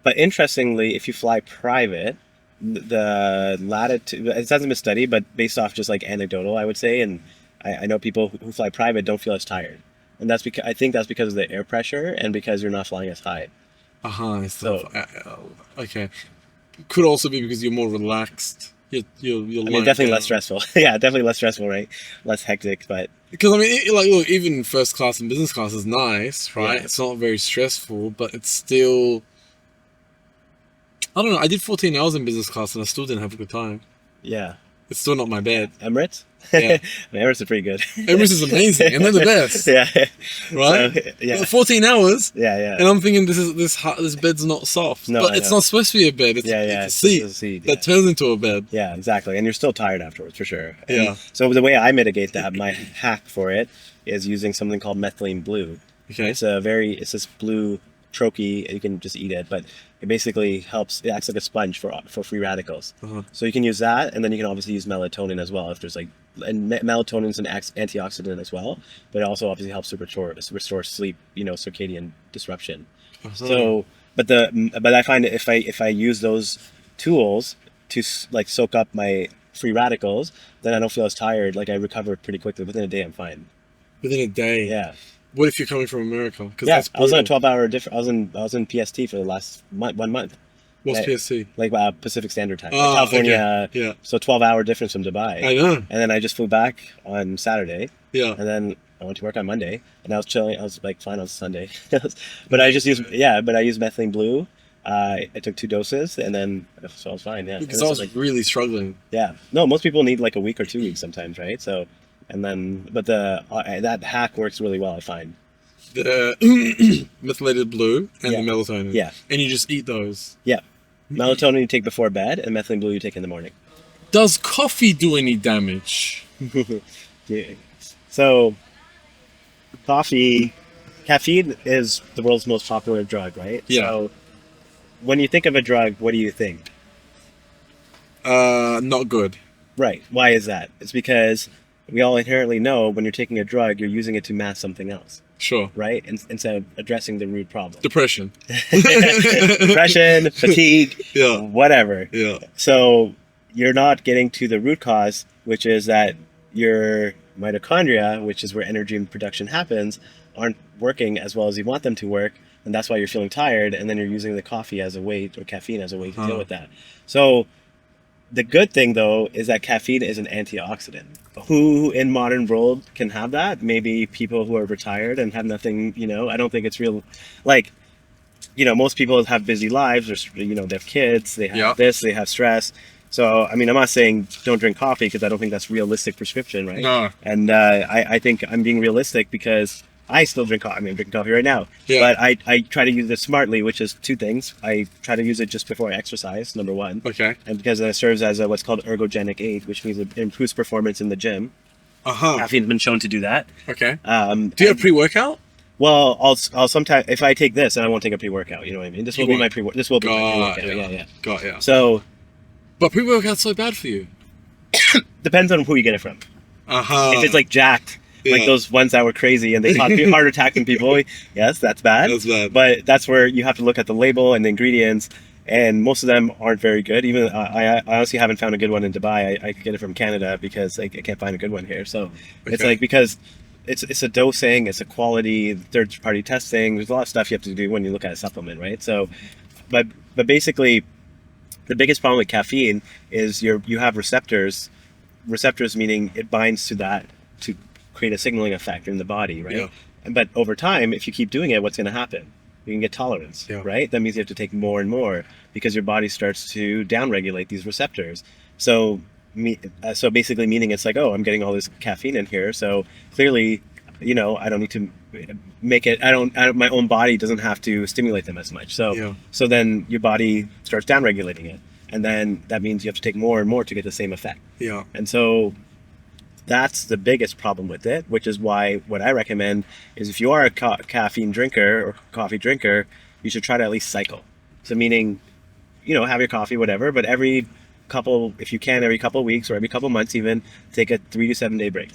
[SPEAKER 3] But interestingly, if you fly private, the latitude, it hasn't been studied, but based off just like anecdotal, I would say, and I know people who fly private don't feel as tired, and that's because I think that's because of the air pressure and because you're not flying as high.
[SPEAKER 1] Okay, could also be because you're more relaxed. You're
[SPEAKER 3] definitely less stressful. Yeah, definitely less stressful, right? Less hectic, but
[SPEAKER 1] because look, even first class and business class is nice, right?
[SPEAKER 3] Yeah.
[SPEAKER 1] It's not very stressful, but it's still. I don't know. I did 14 hours in business class and I still didn't have a good time.
[SPEAKER 3] Yeah.
[SPEAKER 1] It's still not my bed.
[SPEAKER 3] Emirates?
[SPEAKER 1] Yeah.
[SPEAKER 3] Emirates are pretty good.
[SPEAKER 1] Emirates is amazing and they're the best.
[SPEAKER 3] Yeah.
[SPEAKER 1] Right?
[SPEAKER 3] So, yeah.
[SPEAKER 1] 14 hours.
[SPEAKER 3] Yeah.
[SPEAKER 1] And I'm thinking this bed's not soft.
[SPEAKER 3] No,
[SPEAKER 1] but it's not supposed to be a bed. It's a seat that turns into a bed.
[SPEAKER 3] Yeah, exactly. And you're still tired afterwards, for sure. And
[SPEAKER 1] yeah.
[SPEAKER 3] So the way I mitigate that, my hack for it, is using something called methylene blue.
[SPEAKER 1] Okay.
[SPEAKER 3] It's this blue troche, you can just eat it, but it basically it acts like a sponge for free radicals. So you can use that, and then you can obviously use melatonin as well if there's and melatonin is an antioxidant as well, but it also obviously helps to restore sleep, circadian disruption. So but I find that if I use those tools to like soak up my free radicals, then I don't feel as tired. Like I recover pretty quickly. Within a day I'm fine.
[SPEAKER 1] Within a day?
[SPEAKER 3] Yeah.
[SPEAKER 1] What if you're coming from America?
[SPEAKER 3] Yeah, I was on a 12-hour difference. I was in PST for the last 1 month.
[SPEAKER 1] What's PST?
[SPEAKER 3] Like Pacific Standard Time.
[SPEAKER 1] Oh,
[SPEAKER 3] California.
[SPEAKER 1] Okay. Yeah.
[SPEAKER 3] So 12-hour difference from Dubai.
[SPEAKER 1] I know.
[SPEAKER 3] And then I just flew back on Saturday.
[SPEAKER 1] Yeah.
[SPEAKER 3] And then I went to work on Monday, and I was chilling. I was like fine on Sunday. But I used methylene blue. I took 2 doses, and then so I was fine. Yeah.
[SPEAKER 1] Because I was really struggling.
[SPEAKER 3] Yeah. No, most people need like a week or 2 weeks sometimes, right? So. And then, but that hack works really well, I find.
[SPEAKER 1] The methylated blue and the melatonin.
[SPEAKER 3] Yeah.
[SPEAKER 1] And you just eat those.
[SPEAKER 3] Yeah. Melatonin you take before bed, and methylene blue you take in the morning.
[SPEAKER 1] Does coffee do any damage?
[SPEAKER 3] Yeah. So, caffeine is the world's most popular drug, right?
[SPEAKER 1] Yeah.
[SPEAKER 3] So, when you think of a drug, what do you think?
[SPEAKER 1] Not good.
[SPEAKER 3] Right. Why is that? It's because we all inherently know when you're taking a drug, you're using it to mask something else.
[SPEAKER 1] Sure.
[SPEAKER 3] Right? Instead of addressing the root problem.
[SPEAKER 1] Depression.
[SPEAKER 3] Depression, fatigue,
[SPEAKER 1] yeah.
[SPEAKER 3] Whatever.
[SPEAKER 1] Yeah.
[SPEAKER 3] So you're not getting to the root cause, which is that your mitochondria, which is where energy production happens, aren't working as well as you want them to work, and that's why you're feeling tired, and then you're using the coffee as a way, or caffeine as a way to deal with that. So the good thing, though, is that caffeine is an antioxidant. Who in modern world can have that? Maybe people who are retired and have nothing, I don't think it's real. Like, most people have busy lives, or, they have kids, they have this, they have stress. So, I mean, I'm not saying don't drink coffee, because I don't think that's realistic prescription, right?
[SPEAKER 1] No.
[SPEAKER 3] And I think I'm being realistic because I still drink coffee. I mean, I'm drinking coffee right now.
[SPEAKER 1] Yeah.
[SPEAKER 3] But I try to use it smartly, which is two things. I try to use it just before I exercise, number one.
[SPEAKER 1] Okay.
[SPEAKER 3] And because it serves as what's called ergogenic aid, which means it improves performance in the gym. Caffeine's been shown to do that.
[SPEAKER 1] Okay. Do you have pre-workout?
[SPEAKER 3] Well, I'll sometimes, if I take this, and I won't take a pre-workout, you know what I mean? This will be my pre-workout. This will be my pre-workout. Yeah.
[SPEAKER 1] Got ya.
[SPEAKER 3] So,
[SPEAKER 1] But pre-workout's so bad for you.
[SPEAKER 3] depends on who you get it from. If it's like jacked, like
[SPEAKER 1] Yeah.
[SPEAKER 3] those ones that were crazy and they caught heart attacking people, yes, that's bad.
[SPEAKER 1] That's bad.
[SPEAKER 3] But that's where you have to look at the label and the ingredients, and most of them aren't very good. Even I honestly haven't found a good one in Dubai. I could get it from Canada because I can't find a good one here. So it's like, because it's a dosing, it's a quality, third party testing. There's a lot of stuff you have to do when you look at a supplement, right? So, but basically, the biggest problem with caffeine is you have receptors. Receptors meaning it binds to that to create a signaling effect in the body, right?
[SPEAKER 1] Yeah.
[SPEAKER 3] But over time, if you keep doing it, what's going to happen? You can get tolerance, right? That means you have to take more and more because your body starts to downregulate these receptors. So basically meaning it's like, oh, I'm getting all this caffeine in here, so clearly, I don't need to make it. My own body doesn't have to stimulate them as much. So then your body starts downregulating it, and then that means you have to take more and more to get the same effect.
[SPEAKER 1] Yeah.
[SPEAKER 3] And so that's the biggest problem with it, which is why what I recommend is if you are a caffeine drinker or coffee drinker, you should try to at least cycle. So meaning, have your coffee, whatever, but every couple of weeks or every couple of months even, take a 3 to 7 day break.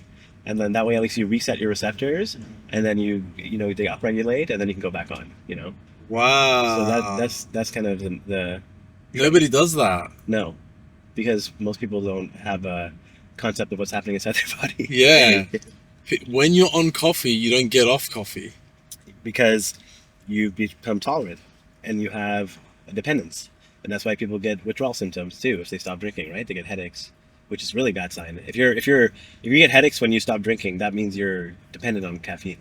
[SPEAKER 3] And then that way at least you reset your receptors, and then they upregulate, and then you can go back on,
[SPEAKER 1] Wow.
[SPEAKER 3] So that's kind of the
[SPEAKER 1] Nobody does that.
[SPEAKER 3] no, because most people don't have a concept of what's happening inside their body.
[SPEAKER 1] Yeah. When you're on coffee, you don't get off coffee.
[SPEAKER 3] Because you become tolerant and you have a dependence. And that's why people get withdrawal symptoms too if they stop drinking, right? They get headaches, which is a really bad sign. If you get headaches when you stop drinking, that means you're dependent on caffeine.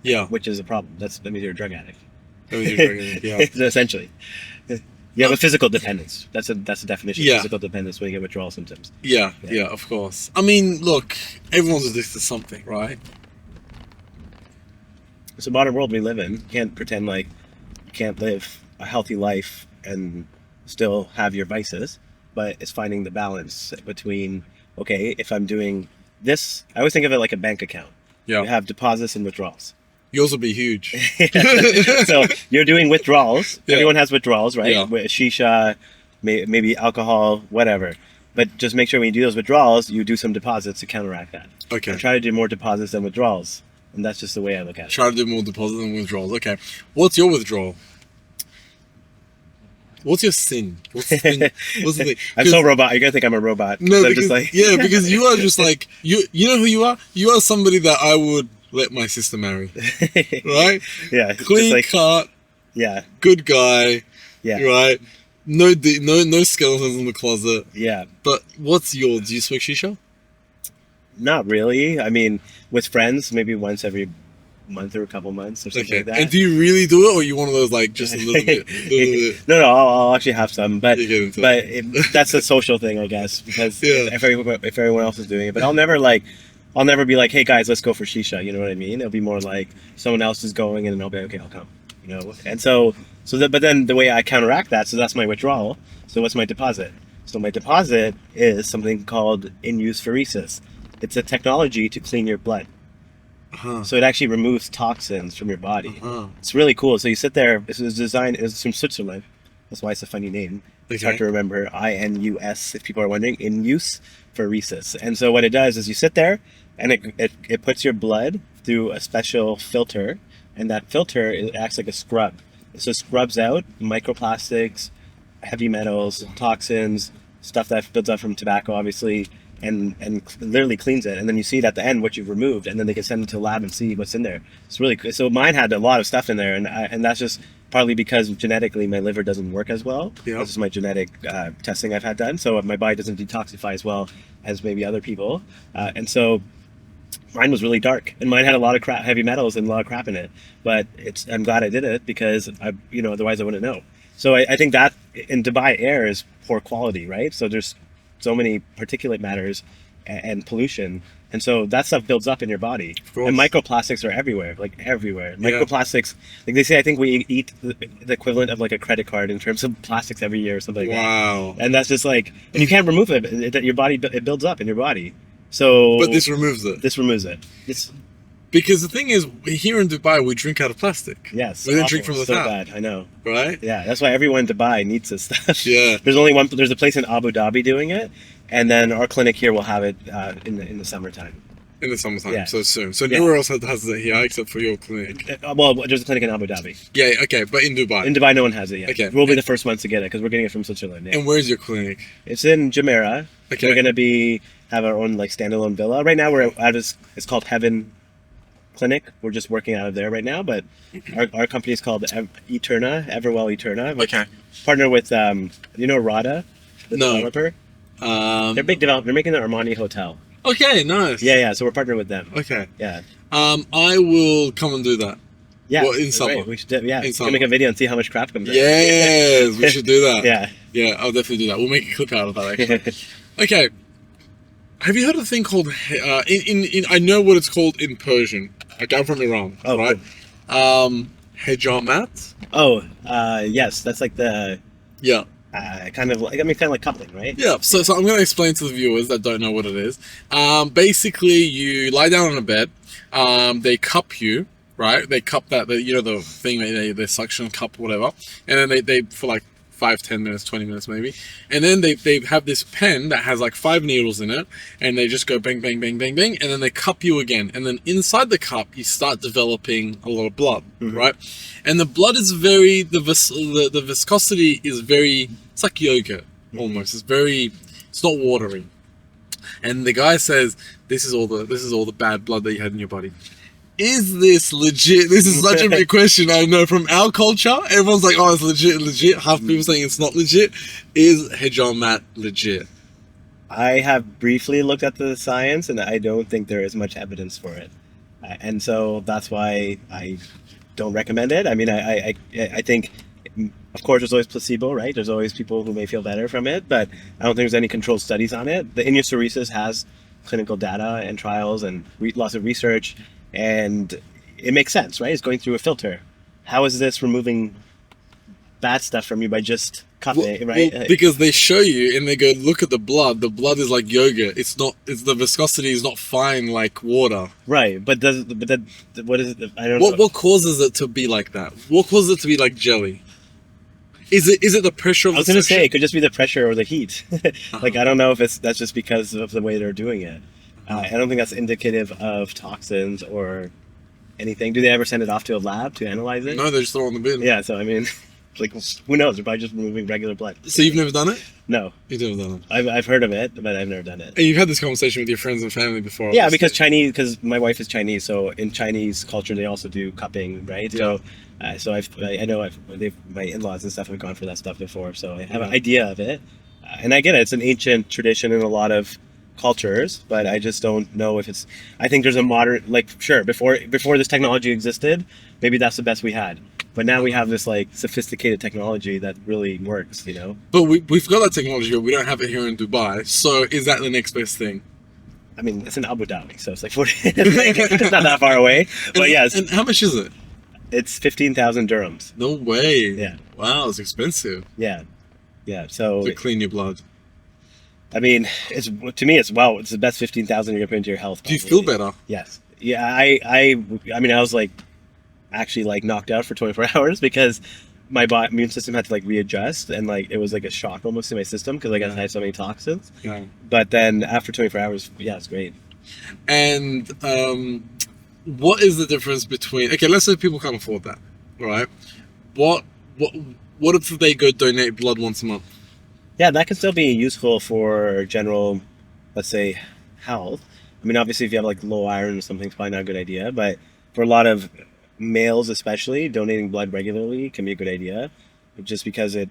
[SPEAKER 1] Yeah.
[SPEAKER 3] Which is a problem. That means you're a drug addict.
[SPEAKER 1] Yeah.
[SPEAKER 3] Essentially. You have a physical dependence. That's a definition of physical dependence when you get withdrawal symptoms.
[SPEAKER 1] Yeah, of course. I mean, look, everyone's addicted to something, right?
[SPEAKER 3] It's a modern world we live in. You can't pretend like you can't live a healthy life and still have your vices, but it's finding the balance between, okay, if I'm doing this, I always think of it like a bank account.
[SPEAKER 1] Yeah.
[SPEAKER 3] You have deposits and withdrawals.
[SPEAKER 1] Yours will be huge.
[SPEAKER 3] So you're doing withdrawals.
[SPEAKER 1] Yeah.
[SPEAKER 3] Everyone has withdrawals, right?
[SPEAKER 1] Yeah.
[SPEAKER 3] Shisha, maybe alcohol, whatever. But just make sure when you do those withdrawals, you do some deposits to counteract that.
[SPEAKER 1] Okay.
[SPEAKER 3] And try to do more deposits than withdrawals. And that's just the way I look at it.
[SPEAKER 1] Try to do more deposit than withdrawals. Okay. What's your withdrawal? What's your sin? What's the thing?
[SPEAKER 3] I'm so robot. You're going to think I'm a robot.
[SPEAKER 1] No,
[SPEAKER 3] I'm
[SPEAKER 1] because,
[SPEAKER 3] just like...
[SPEAKER 1] because you are just like, you know who you are? You are somebody that I would let my sister marry. Right?
[SPEAKER 3] Yeah.
[SPEAKER 1] Clean cut.
[SPEAKER 3] Yeah.
[SPEAKER 1] Good guy.
[SPEAKER 3] Yeah.
[SPEAKER 1] Right? No skeletons in the closet.
[SPEAKER 3] Yeah.
[SPEAKER 1] But what's yours? Do you smoke shisha?
[SPEAKER 3] Not really. I mean, with friends, maybe once every month or a couple months or something like that.
[SPEAKER 1] And do you really do it, or are you one of those like just a little bit?
[SPEAKER 3] No, I'll actually have some, but
[SPEAKER 1] You
[SPEAKER 3] that's a social thing, I guess, because if everyone else is doing it. But I'll never be like, hey guys, let's go for shisha. You know what I mean? It'll be more like someone else is going, and then I'll be like, okay, I'll come. And but then the way I counteract that, so that's my withdrawal. So what's my deposit? So my deposit is something called in-use pheresis. It's a technology to clean your blood. So it actually removes toxins from your body. It's really cool. So you sit there. It's from Switzerland. That's why it's a funny name. It's hard to remember. INUS, if people are wondering. In-use pheresis. And so what it does is you sit there, and it puts your blood through a special filter, and that filter, it acts like a scrub. So it scrubs out microplastics, heavy metals, toxins, stuff that builds up from tobacco, obviously, and literally cleans it, and then you see it at the end what you've removed, and then they can send it to the lab and see what's in there. It's really cool. So mine had a lot of stuff in there, and that's just partly because genetically my liver doesn't work as well.
[SPEAKER 1] Yeah.
[SPEAKER 3] This is my genetic testing I've had done, so my body doesn't detoxify as well as maybe other people, and so mine was really dark, and mine had a lot of heavy metals and a lot of crap in it. But I'm glad I did it, because otherwise I wouldn't know. So I think that in Dubai air is poor quality, right? So there's so many particulate matters and pollution, and so that stuff builds up in your body. And microplastics are everywhere, like everywhere. Microplastics, like they say, I think we eat the equivalent of like a credit card in terms of plastics every year or something like that.
[SPEAKER 1] Wow.
[SPEAKER 3] And that's just like, and you can't remove it. Your body, it builds up in your body. So,
[SPEAKER 1] But this removes it.
[SPEAKER 3] This removes it.
[SPEAKER 1] Because the thing is, here in Dubai, we drink out of plastic.
[SPEAKER 3] Yes.
[SPEAKER 1] We don't drink from the
[SPEAKER 3] so
[SPEAKER 1] tap.
[SPEAKER 3] bad. I know.
[SPEAKER 1] Right?
[SPEAKER 3] Yeah, that's why everyone in Dubai needs this stuff.
[SPEAKER 1] Yeah.
[SPEAKER 3] There's a place in Abu Dhabi doing it, and then our clinic here will have it in the summertime.
[SPEAKER 1] In the summertime,
[SPEAKER 3] Yeah.
[SPEAKER 1] so soon. So
[SPEAKER 3] Yeah.
[SPEAKER 1] nowhere else has it here except for your clinic.
[SPEAKER 3] Well, there's a clinic in Abu Dhabi.
[SPEAKER 1] Yeah, okay, but in Dubai.
[SPEAKER 3] In Dubai, no one has it yet.
[SPEAKER 1] Okay.
[SPEAKER 3] We'll be the first ones to get it because we're getting it from Switzerland. Yeah.
[SPEAKER 1] And where's your clinic?
[SPEAKER 3] It's in Jumeirah.
[SPEAKER 1] Okay.
[SPEAKER 3] We're gonna have our own like standalone villa. Right now we're at it's called Heaven Clinic. We're just working out of there right now, but our company is called Eterna, Everwell Eterna. We
[SPEAKER 1] Okay.
[SPEAKER 3] partner with Rada, the
[SPEAKER 1] No.
[SPEAKER 3] developer. They're big developer. They're making the Armani Hotel.
[SPEAKER 1] Okay, nice.
[SPEAKER 3] Yeah. So we're partnered with them.
[SPEAKER 1] Okay.
[SPEAKER 3] Yeah.
[SPEAKER 1] I will come and do that.
[SPEAKER 3] Yeah.
[SPEAKER 1] Well, in summer.
[SPEAKER 3] Great. We should. Yeah.
[SPEAKER 1] In
[SPEAKER 3] We
[SPEAKER 1] summer.
[SPEAKER 3] can make a video and see how much crap comes out.
[SPEAKER 1] Yes, we should do that.
[SPEAKER 3] Yeah.
[SPEAKER 1] Yeah, I'll definitely do that. We'll make a clip out of that, actually. Okay. Have you heard of a thing called, I know what it's called in Persian. Okay, I'm from Iran,
[SPEAKER 3] Oh,
[SPEAKER 1] right? Hijamat?
[SPEAKER 3] Oh, yes. That's like the
[SPEAKER 1] Yeah.
[SPEAKER 3] kind of like coupling, right?
[SPEAKER 1] Yeah, so I'm going to explain to the viewers that don't know what it is. Basically, you lie down on a bed, they cup you, right? They cup the thing, they suction cup, whatever, and then they for like 5, 10 minutes, 20 minutes maybe, and then they have this pen that has like 5 needles in it, and they just go bang, bang, bang, bang, bang, and then they cup you again, and then inside the cup you start developing a lot of blood, right? And the blood is the viscosity is very, it's like yogurt almost. It's not watery. And the guy says, this is all the bad blood that you had in your body. Is this legit? This is such a big question. I know from our culture, everyone's like, oh, it's legit. Half people saying it's not legit. Is hijamat legit?
[SPEAKER 3] I have briefly looked at the science, and I don't think there is much evidence for it, and so that's why I don't recommend it. I mean, I think, of course, there's always placebo, right? There's always people who may feel better from it, but I don't think there's any controlled studies on it. The immunoceresis has clinical data and trials and lots of research, and it makes sense, right? It's going through a filter. How is this removing bad stuff from you by just cupping, right?
[SPEAKER 1] Well, because they show you and they go, look at the blood. The blood is like yogurt. It's the viscosity is not fine like water.
[SPEAKER 3] Right, what is it? I don't know.
[SPEAKER 1] What causes it to be like that? What causes it to be like jelly? Is it the pressure of
[SPEAKER 3] I was
[SPEAKER 1] the
[SPEAKER 3] going to
[SPEAKER 1] suction?
[SPEAKER 3] say, it could just be the pressure or the heat. Like, I don't know if that's just because of the way they're doing it. I don't think that's indicative of toxins or anything. Do they ever send it off to a lab to analyze it?
[SPEAKER 1] No, they just throw it in the bin.
[SPEAKER 3] Yeah, so I mean, like, who knows? They're probably just removing regular blood.
[SPEAKER 1] So you've never done it?
[SPEAKER 3] No.
[SPEAKER 1] You've never done it.
[SPEAKER 3] I've heard of it, but I've never done it.
[SPEAKER 1] And you've had this conversation with your friends and family before.
[SPEAKER 3] Yeah,
[SPEAKER 1] obviously.
[SPEAKER 3] because my wife is Chinese, so in Chinese culture they also do cupping, right?
[SPEAKER 1] Yeah.
[SPEAKER 3] So I know my in-laws and stuff have gone for that stuff before, so I have an idea of it, and I get it. It's an ancient tradition in a lot of cultures, but I just don't know if it's. I think there's a modern, like, sure, before this technology existed, maybe that's the best we had, but now we have this like sophisticated technology that really works, you know.
[SPEAKER 1] But we've got that technology, but we don't have it here in Dubai. So is that the next best thing?
[SPEAKER 3] I mean, it's in Abu Dhabi, so it's like 40. It's not that far away, but yes.
[SPEAKER 1] And how much is it?
[SPEAKER 3] It's 15,000 dirhams.
[SPEAKER 1] No way.
[SPEAKER 3] Yeah.
[SPEAKER 1] Wow, it's expensive
[SPEAKER 3] Yeah. So
[SPEAKER 1] to clean your blood.
[SPEAKER 3] I mean, to me, it's the best 15,000 you're gonna put into your health.
[SPEAKER 1] Do you
[SPEAKER 3] probably.
[SPEAKER 1] feel better?
[SPEAKER 3] Yes. Yeah. I mean, I was like actually like knocked out for 24 hours because my immune system had to like readjust, and like it was like a shock almost to my system because like I had so many toxins.
[SPEAKER 1] Yeah.
[SPEAKER 3] But then after 24 hours, yeah, it's great.
[SPEAKER 1] And what is the difference between? Okay, let's say people can't afford that, right? What if they go donate blood once a month?
[SPEAKER 3] Yeah, that can still be useful for general let's say, health. I mean, obviously, if you have like low iron or something, it's probably not a good idea. But for a lot of males, especially, donating blood regularly can be a good idea, just because it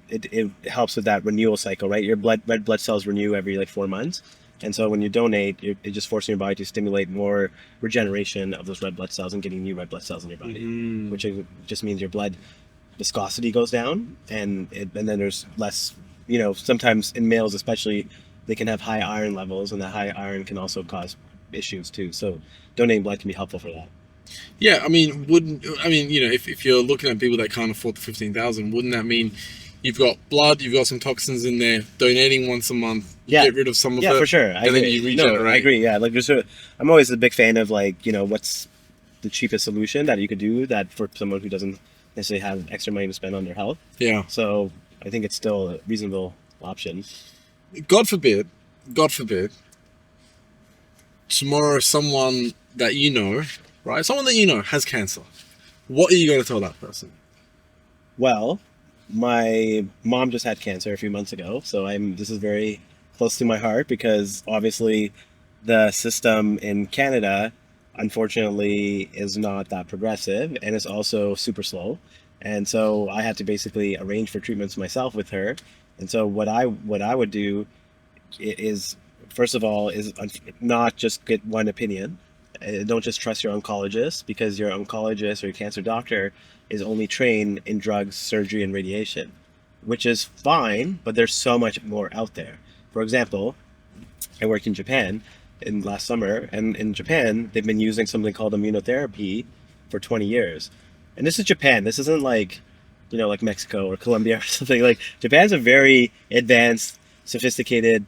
[SPEAKER 3] helps with that renewal cycle, right? Your red blood cells renew every like 4 months, and so when you donate, it's just forcing your body to stimulate more regeneration of those red blood cells and getting new red blood cells in your body, which just means your blood viscosity goes down, and then there's less. Sometimes in males, especially, they can have high iron levels, and that high iron can also cause issues too. So donating blood can be helpful for that.
[SPEAKER 1] Yeah, I mean, if you're looking at people that can't afford the 15,000, wouldn't that mean you've got blood, you've got some toxins in there, donating once a month, you get rid of some of it?
[SPEAKER 3] Yeah, for sure.
[SPEAKER 1] And then you regenerate.
[SPEAKER 3] No, I agree. Yeah, like I'm always a big fan of what's the cheapest solution that you could do that for someone who doesn't necessarily have extra money to spend on their health.
[SPEAKER 1] Yeah.
[SPEAKER 3] So I think it's still a reasonable option.
[SPEAKER 1] God forbid, tomorrow someone that you know, right? Someone that you know has cancer. What are you going to tell that person?
[SPEAKER 3] Well, my mom just had cancer a few months ago, so this is very close to my heart, because obviously the system in Canada, unfortunately, is not that progressive, and it's also super slow. And so I had to basically arrange for treatments myself with her. And so what I would do is, first of all, is not just get one opinion. Don't just trust your oncologist, because your oncologist or your cancer doctor is only trained in drugs, surgery, and radiation, which is fine, but there's so much more out there. For example, I worked in Japan last summer, and in Japan, they've been using something called immunotherapy for 20 years. And this is Japan. This isn't like Mexico or Colombia or something. Like, Japan's a very advanced, sophisticated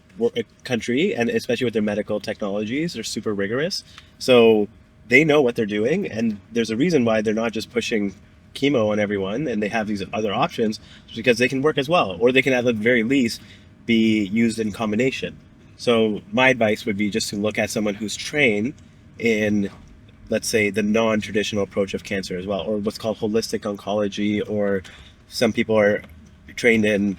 [SPEAKER 3] country, and especially with their medical technologies, they're super rigorous. So they know what they're doing, and there's a reason why they're not just pushing chemo on everyone, and they have these other options, because they can work as well, or they can at the very least be used in combination. So my advice would be just to look at someone who's trained in, let's say, the non-traditional approach of cancer as well, or what's called holistic oncology, or some people are trained in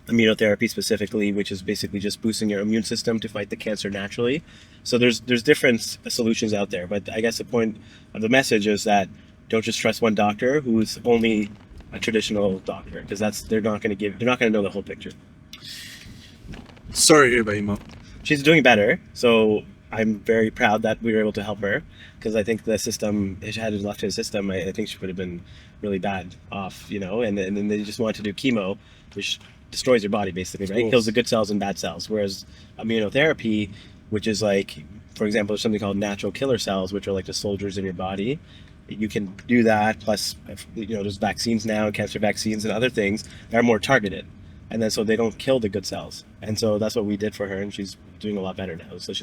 [SPEAKER 3] immunotherapy specifically, which is basically just boosting your immune system to fight the cancer naturally. So there's different solutions out there, but I guess the point of the message is that don't just trust one doctor who's only a traditional doctor, because they're not going to know the whole picture.
[SPEAKER 1] Sorry to hear about your mom.
[SPEAKER 3] She's doing better, so I'm very proud that we were able to help her, because I think the system, if she had left the system, I think she would have been really bad off, and then they just wanted to do chemo, which destroys your body basically, right? Kills the good cells and bad cells. Whereas immunotherapy, which is like, for example, there's something called natural killer cells, which are like the soldiers in your body. You can do that. Plus, there's vaccines now, cancer vaccines and other things that are more targeted. And then so they don't kill the good cells. And so that's what we did for her, and she's doing a lot better now. So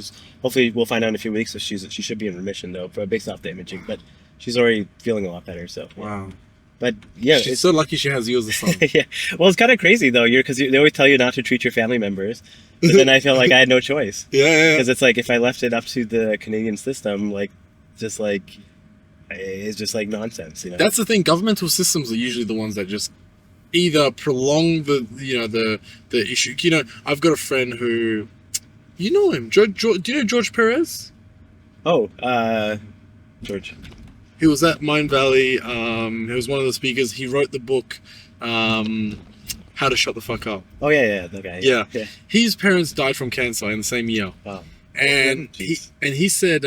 [SPEAKER 3] hopefully we'll find out in a few weeks if she should be in remission though, based off the imaging. But she's already feeling a lot better. So
[SPEAKER 1] wow.
[SPEAKER 3] But yeah,
[SPEAKER 1] she's so lucky she has you as a son.
[SPEAKER 3] Yeah. Well, it's kind of crazy though, because they always tell you not to treat your family members, but then I feel like I had no choice.
[SPEAKER 1] Yeah.
[SPEAKER 3] Because it's like, if I left it up to the Canadian system, it's just like nonsense.
[SPEAKER 1] That's the thing. Governmental systems are usually the ones that just either prolong the issue. I've got a friend who, him, George. Do you know George Perez?
[SPEAKER 3] Oh, George.
[SPEAKER 1] He was at Mind Valley. He was one of the speakers. He wrote the book, How to Shut the Fuck Up.
[SPEAKER 3] Oh yeah, that guy.
[SPEAKER 1] Yeah. His parents died from cancer in the same year.
[SPEAKER 3] Wow.
[SPEAKER 1] And he said,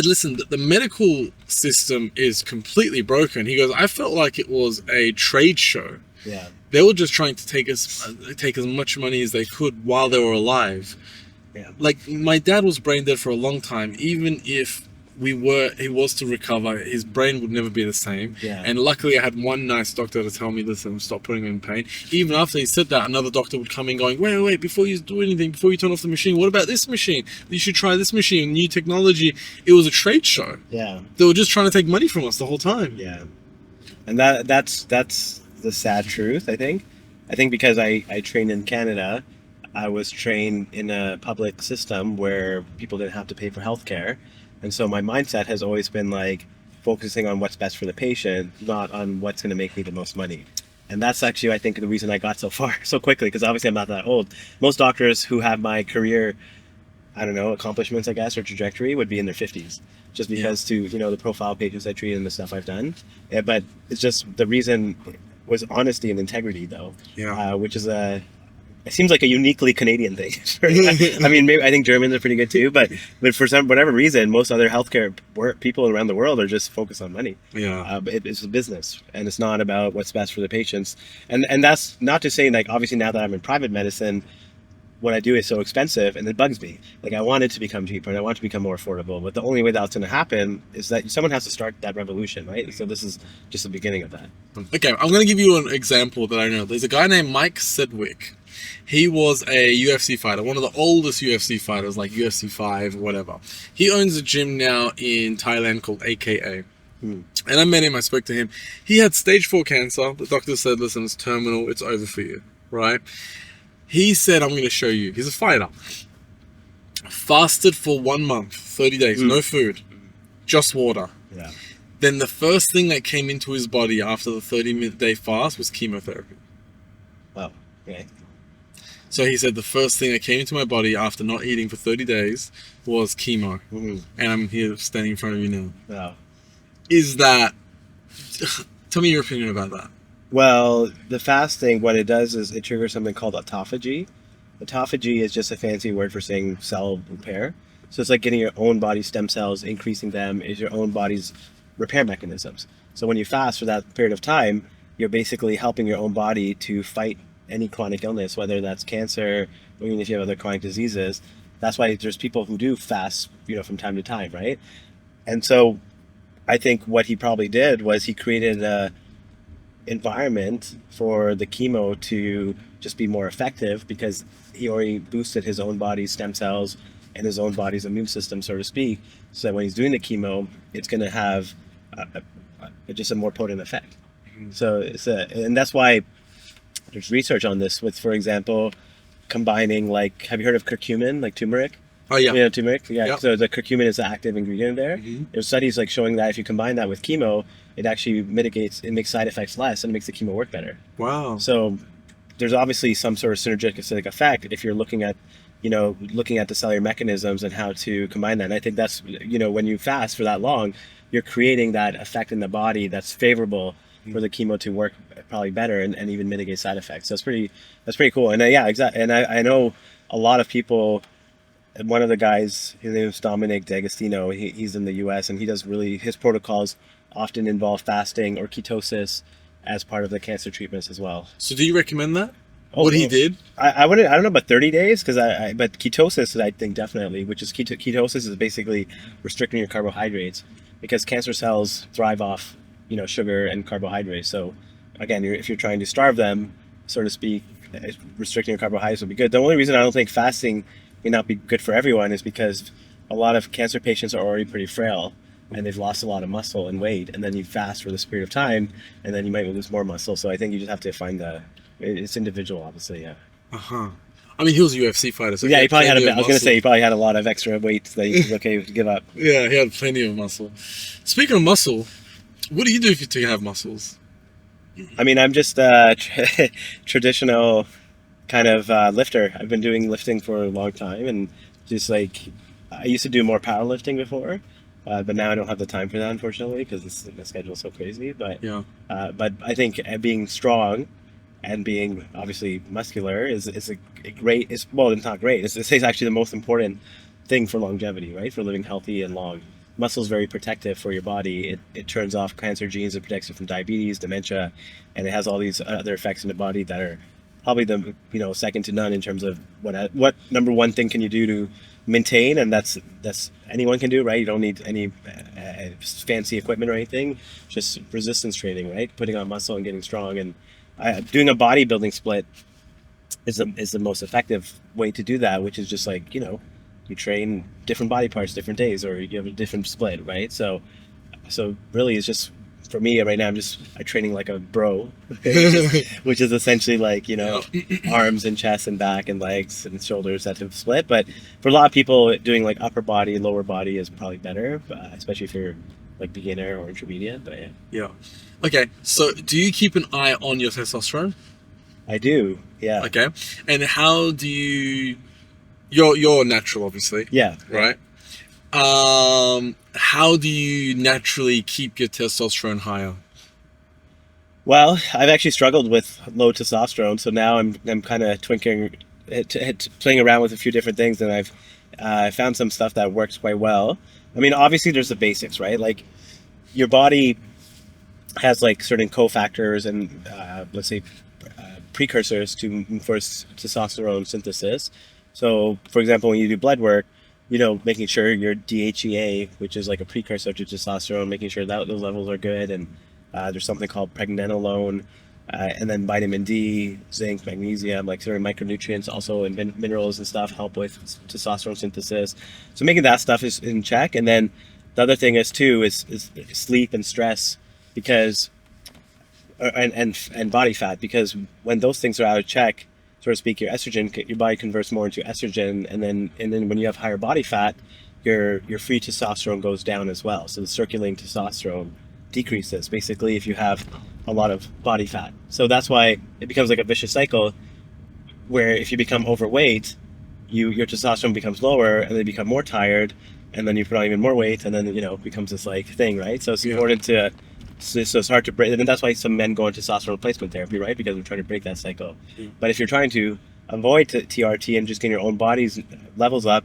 [SPEAKER 1] listen, the medical system is completely broken. He goes, I felt like it was a trade show.
[SPEAKER 3] Yeah.
[SPEAKER 1] They were just trying to take as much money as they could while they were alive.
[SPEAKER 3] Yeah.
[SPEAKER 1] Like, my dad was brain dead for a long time. Even if he was to recover, his brain would never be the same.
[SPEAKER 3] Yeah.
[SPEAKER 1] And luckily I had one nice doctor to tell me, listen, stop putting him in pain. Even after he said that, another doctor would come in going, wait, before you do anything, before you turn off the machine, what about this machine? You should try this machine, new technology. It was a trade show.
[SPEAKER 3] Yeah.
[SPEAKER 1] They were just trying to take money from us the whole time.
[SPEAKER 3] Yeah. And that's the sad truth, I think. I think because I trained in Canada, I was trained in a public system where people didn't have to pay for healthcare. And so my mindset has always been like focusing on what's best for the patient, not on what's going to make me the most money. And that's actually, I think, the reason I got so far so quickly, because obviously I'm not that old. Most doctors who have my career, I don't know, accomplishments, I guess, or trajectory would be in their 50s, just because to, you know, the profile patients I treat and the stuff I've done. Yeah, but it's just the reason was honesty and integrity, though, which is it seems like a uniquely Canadian thing. I mean, maybe I think Germans are pretty good too, but for whatever reason, most other healthcare people around the world are just focused on money. It's a business, and it's not about what's best for the patients. And that's not to say, like, obviously now that I'm in private medicine, what I do is so expensive, and it bugs me. Like, I want it to become cheaper, and I want it to become more affordable. But the only way that's going to happen is that someone has to start that revolution, right? So this is just the beginning of that.
[SPEAKER 1] Okay, I'm going to give you an example that I know. There's a guy named Mike Sedgwick. He was a UFC fighter, one of the oldest UFC fighters, like UFC 5 or whatever. He owns a gym now in Thailand called AKA. And I met him, I spoke to him. He had stage 4 cancer. The doctor said, listen, it's terminal, it's over for you, right? He said, I'm going to show you. He's a fighter. Fasted for 1 month, 30 days, no food, just water.
[SPEAKER 3] Yeah.
[SPEAKER 1] Then the first thing that came into his body after the 30-day fast was chemotherapy.
[SPEAKER 3] Wow. Okay.
[SPEAKER 1] So he said the first thing that came into my body after not eating for 30 days was chemo. And I'm here standing in front of you now.
[SPEAKER 3] Wow.
[SPEAKER 1] Is that... Tell me your opinion about that.
[SPEAKER 3] Well, the fasting, what it does is it triggers something called autophagy. Autophagy is just a fancy word for saying cell repair. So it's like getting your own body stem cells, increasing them is your own body's repair mechanisms. So when you fast for that period of time, you're basically helping your own body to fight any chronic illness, whether that's cancer or even if you have other chronic diseases. That's why there's people who do fast, you know, from time to time, right? And so I think what he probably did was he created a environment for the chemo to just be more effective, because he already boosted his own body's stem cells and his own body's immune system, so to speak, so that when he's doing the chemo, it's going to have just a more potent effect. So and that's why there's research on this with, for example, combining, like, have you heard of curcumin, like turmeric?
[SPEAKER 1] Oh, yeah.
[SPEAKER 3] You know, turmeric? Yeah.
[SPEAKER 1] Yep.
[SPEAKER 3] So the curcumin is the active ingredient there. There's studies like showing that if you combine that with chemo, it actually mitigates, it makes side effects less and makes the chemo work better.
[SPEAKER 1] Wow.
[SPEAKER 3] So there's obviously some sort of synergistic effect if you're looking at, you know, looking at the cellular mechanisms and how to combine that. And I think that's, you know, when you fast for that long, you're creating that effect in the body that's favorable for the chemo to work probably better and even mitigate side effects. So that's pretty cool. And yeah, exactly. And I know a lot of people. One of the guys, his name is Dominic D'Agostino. He's in the U.S. and he does his protocols often involve fasting or ketosis as part of the cancer treatments as well.
[SPEAKER 1] So do you recommend that? What he did?
[SPEAKER 3] I don't know about 30 days, but ketosis, I think definitely, which is ketosis is basically restricting your carbohydrates, because cancer cells thrive off, you know, sugar and carbohydrates. So again, if you're trying to starve them, so to speak, restricting your carbohydrates would be good. The only reason I don't think fasting may not be good for everyone is because a lot of cancer patients are already pretty frail and they've lost a lot of muscle and weight, and then you fast for this period of time and then you might lose more muscle. So I think you just have to find it's individual, obviously. Yeah.
[SPEAKER 1] I mean, he was a UFC fighter, so
[SPEAKER 3] yeah, he probably had I was going to say he probably had a lot of extra weight that he was okay to give up.
[SPEAKER 1] Yeah, he had plenty of muscle. Speaking of muscle, what do you do to have muscles?
[SPEAKER 3] I mean, I'm just a traditional kind of lifter. I've been doing lifting for a long time, and just like I used to do more powerlifting before, but now I don't have the time for that, unfortunately, because the schedule's so crazy. But but I think being strong and being obviously muscular is a great. It's not great. It's actually the most important thing for longevity, right? For living healthy and long. Muscle's very protective for your body. It turns off cancer genes. It protects you from diabetes, dementia, and it has all these other effects in the body that are probably the second to none in terms of what number one thing can you do to maintain, and that's anyone can do, right? You don't need any fancy equipment or anything, just resistance training, right? Putting on muscle and getting strong, and doing a bodybuilding split is the most effective way to do that, which is just like, you train different body parts different days, or you have a different split, right? So really it's just, for me right now, I'm training like a bro, which is essentially like, arms and chest and back and legs and shoulders that have split. But for a lot of people, doing like upper body, lower body is probably better, especially if you're like beginner or intermediate, but yeah.
[SPEAKER 1] Yeah. Okay. So, do you keep an eye on your testosterone?
[SPEAKER 3] I do, yeah.
[SPEAKER 1] Okay. And how do you? You're natural, obviously.
[SPEAKER 3] Yeah.
[SPEAKER 1] Right. How do you naturally keep your testosterone higher?
[SPEAKER 3] Well, I've actually struggled with low testosterone, so now I'm kind of playing around with a few different things, and I've found some stuff that works quite well. I mean, obviously there's the basics, right? Like your body has like certain cofactors and let's say precursors for testosterone synthesis. So, for example, when you do blood work, making sure your DHEA, which is like a precursor to testosterone, making sure that those levels are good, and there's something called pregnenolone, and then vitamin D, zinc, magnesium, like certain micronutrients also, and minerals and stuff help with testosterone synthesis. So making that stuff is in check. And then the other thing is sleep and stress, because and body fat, because when those things are out of check, so to speak, your body converts more into estrogen, and then when you have higher body fat, your free testosterone goes down as well. So the circulating testosterone decreases, basically, if you have a lot of body fat. So that's why it becomes like a vicious cycle, where if you become overweight, your testosterone becomes lower, and then you become more tired, and then you put on even more weight, and then it becomes this like thing, right? So it's important to. So it's hard to break, and that's why some men go into testosterone replacement therapy, right? Because we're trying to break that cycle. But if you're trying to avoid TRT and just get your own body's levels up,